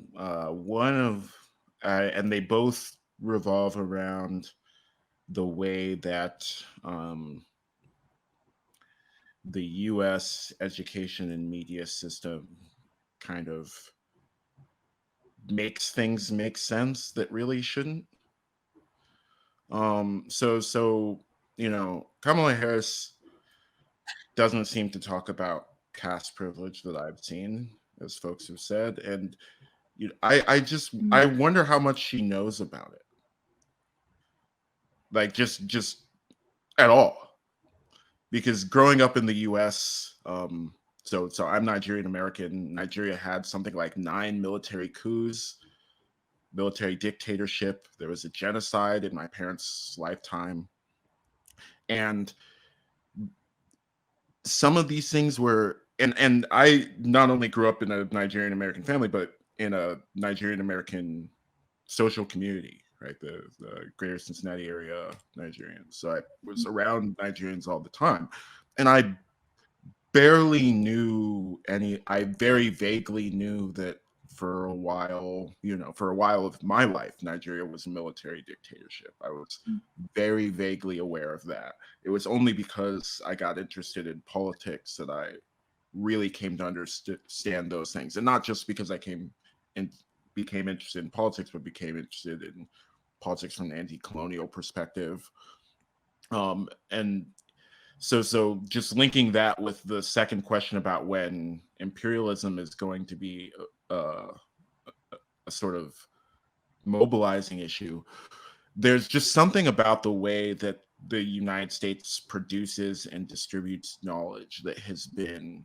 And they both revolve around the way that the U.S. education and media system kind of makes things make sense that really shouldn't. So Kamala Harris doesn't seem to talk about caste privilege that I've seen, as folks have said, and I wonder how much she knows about it, like just at all, because growing up in the U.S., so I'm Nigerian American. Nigeria had something like 9 military coups, military dictatorship. There was a genocide in my parents' lifetime, and some of these things were, and I not only grew up in a Nigerian American family, but in a Nigerian American social community, right? The greater Cincinnati area Nigerians. So I was around Nigerians all the time, and I barely knew I very vaguely knew that for a while of my life, Nigeria was a military dictatorship. I was very vaguely aware of that. It was only because I got interested in politics that I really came to understand those things. And not just because I became interested in politics, but became interested in politics from an anti-colonial perspective. And so just linking that with the second question about when imperialism is going to be a sort of mobilizing issue, there's just something about the way that the United States produces and distributes knowledge that has been,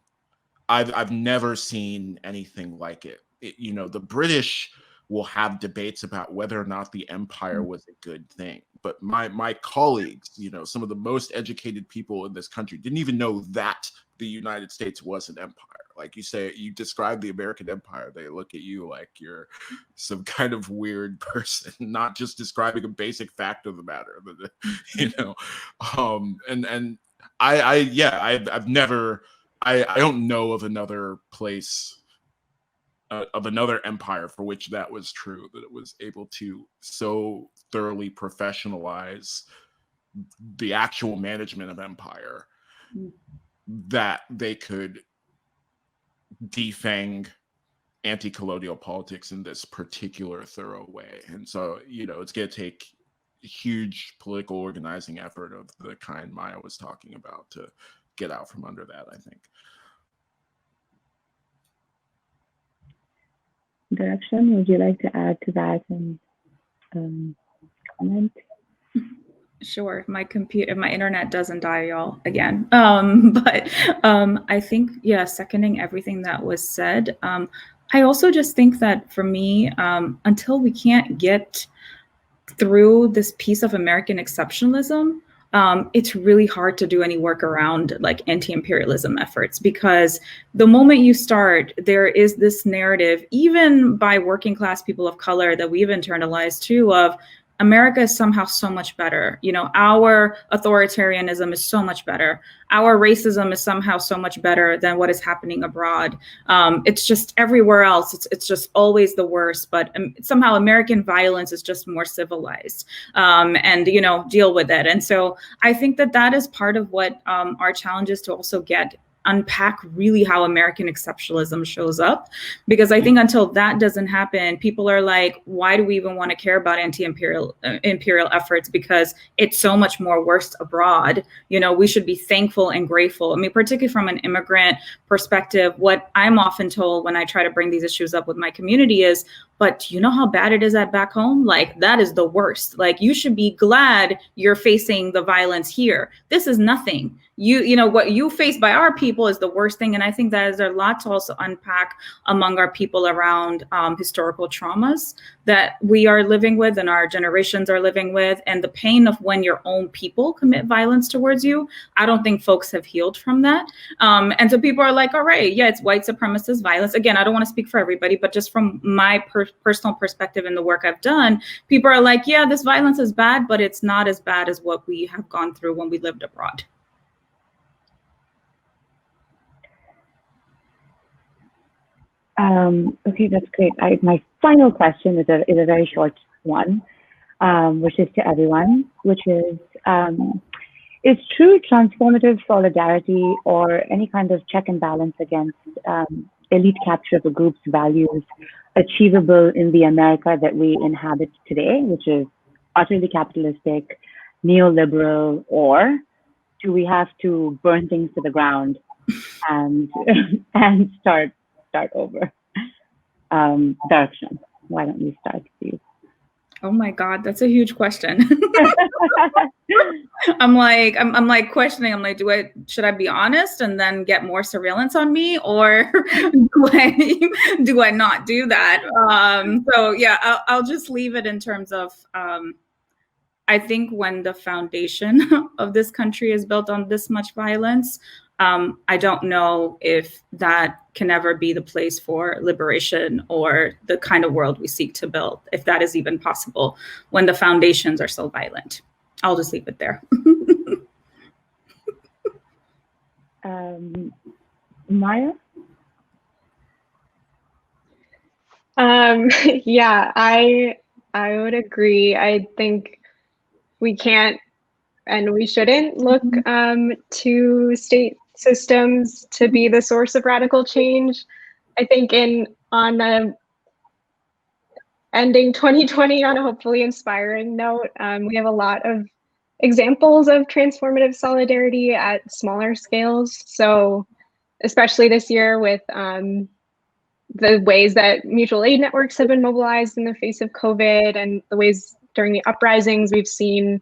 I've never seen anything like it. You know, the British will have debates about whether or not the empire was a good thing. But my colleagues, you know, some of the most educated people in this country didn't even know that the United States was an empire. Like you say, you describe the American empire, they look at you like you're some kind of weird person, not just describing a basic fact of the matter, but, you know, and I've never, I don't know of another place, of another empire for which that was true, that it was able to so thoroughly professionalize the actual management of empire that they could defang anti-colonial politics in this particular thorough way. And so, you know, it's going to take a huge political organizing effort of the kind Maya was talking about to get out from under that, I think. Direction, would you like to add to that and comment? Sure. If my internet doesn't die, y'all, again. I think, yeah, seconding everything that was said. I also just think that for me, until we can't get through this piece of American exceptionalism, it's really hard to do any work around like anti-imperialism efforts, because the moment you start, there is this narrative, even by working class people of color, that we've internalized too, of America is somehow so much better. You know, our authoritarianism is so much better. Our racism is somehow so much better than what is happening abroad. It's just everywhere else. It's just always the worst. But somehow American violence is just more civilized, and, you know, deal with it. And so I think that that is part of what our challenge is, to also unpack really how American exceptionalism shows up. Because I think until that doesn't happen, people are like, why do we even want to care about anti-imperial efforts? Because it's so much more worse abroad. You know, we should be thankful and grateful. I mean, particularly from an immigrant perspective, what I'm often told when I try to bring these issues up with my community is, but do you know how bad it is at back home? Like, that is the worst. Like, you should be glad you're facing the violence here. This is nothing. You know, what you face by our people is the worst thing. And I think that is a lot to also unpack among our people around historical traumas that we are living with and our generations are living with. And the pain of when your own people commit violence towards you, I don't think folks have healed from that. And so people are like, all right, yeah, it's white supremacist violence. Again, I don't want to speak for everybody, but just from my personal perspective in the work I've done, people are like, yeah, this violence is bad, but it's not as bad as what we have gone through when we lived abroad. Okay, that's great. My final question is a very short one, which is to everyone, which is true transformative solidarity or any kind of check and balance against elite capture of a group's values achievable in the America that we inhabit today, which is utterly capitalistic, neoliberal, or do we have to burn things to the ground and start over? Direction, why don't you start, please? Oh my God, that's a huge question. I'm like questioning. I'm like, should I be honest and then get more surveillance on me, or do I not do that? So yeah, I'll just leave it in terms of, I think when the foundation of this country is built on this much violence, I don't know if that can ever be the place for liberation or the kind of world we seek to build, if that is even possible when the foundations are so violent. I'll just leave it there. Maya? Yeah, I would agree. I think we can't and we shouldn't look to state systems to be the source of radical change. I think on ending 2020 on a hopefully inspiring note, we have a lot of examples of transformative solidarity at smaller scales. So especially this year with the ways that mutual aid networks have been mobilized in the face of COVID, and the ways during the uprisings we've seen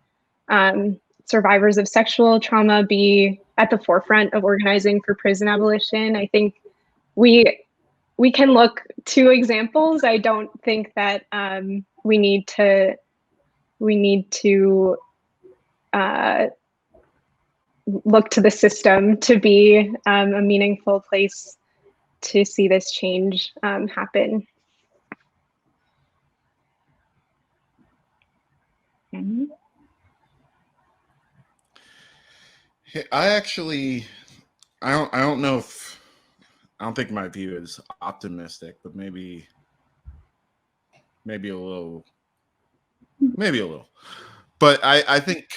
survivors of sexual trauma be at the forefront of organizing for prison abolition. I think we can look to examples. I don't think that we need to look to the system to be a meaningful place to see this change happen. I don't know if, I don't think my view is optimistic, but maybe a little. But I think,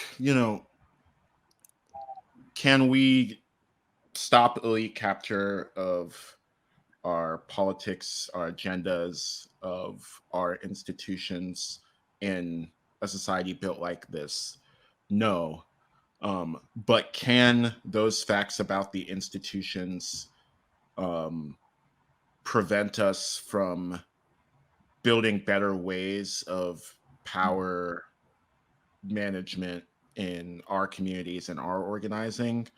can we stop elite capture of our politics, our agendas, of our institutions in a society built like this? No. But can those facts about the institutions prevent us from building better ways of power management in our communities and our organizing?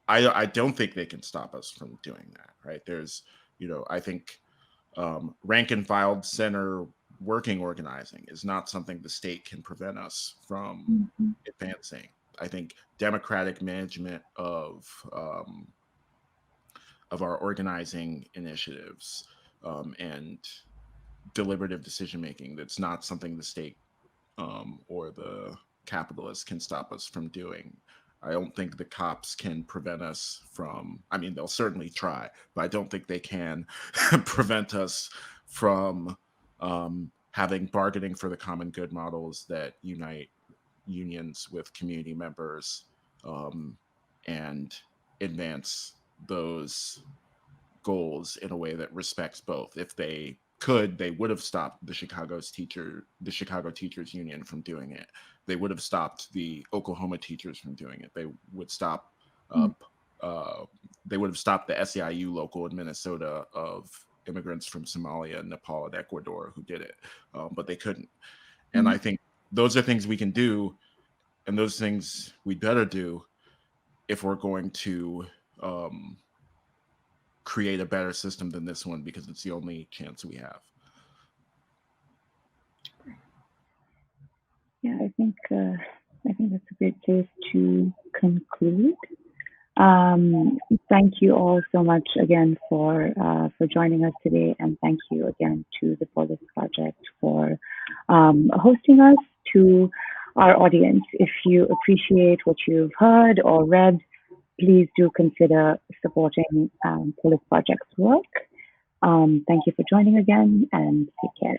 I don't think they can stop us from doing that, right? There's, I think rank and file center working organizing is not something the state can prevent us from advancing. I think democratic management of our organizing initiatives and deliberative decision making, that's not something the state or the capitalists can stop us from doing. I don't think the cops can prevent us from, I mean, they'll certainly try, but I don't think they can prevent us from having bargaining for the common good models that unite unions with community members and advance those goals in a way that respects both. If they could, they would have stopped the Chicago Teachers Union from doing it. They would have stopped the Oklahoma teachers from doing it. They would stop. They would have stopped the SEIU local in Minnesota of immigrants from Somalia, Nepal, and Ecuador who did it, but they couldn't. And I think those are things we can do, and those things we better do if we're going to create a better system than this one, because it's the only chance we have. Yeah, I think that's a great place to conclude. Thank you all so much again for joining us today, and thank you again to the Polis Project for hosting us. To our audience, if you appreciate what you've heard or read, please do consider supporting Polis Project's work. Thank you for joining again, and take care.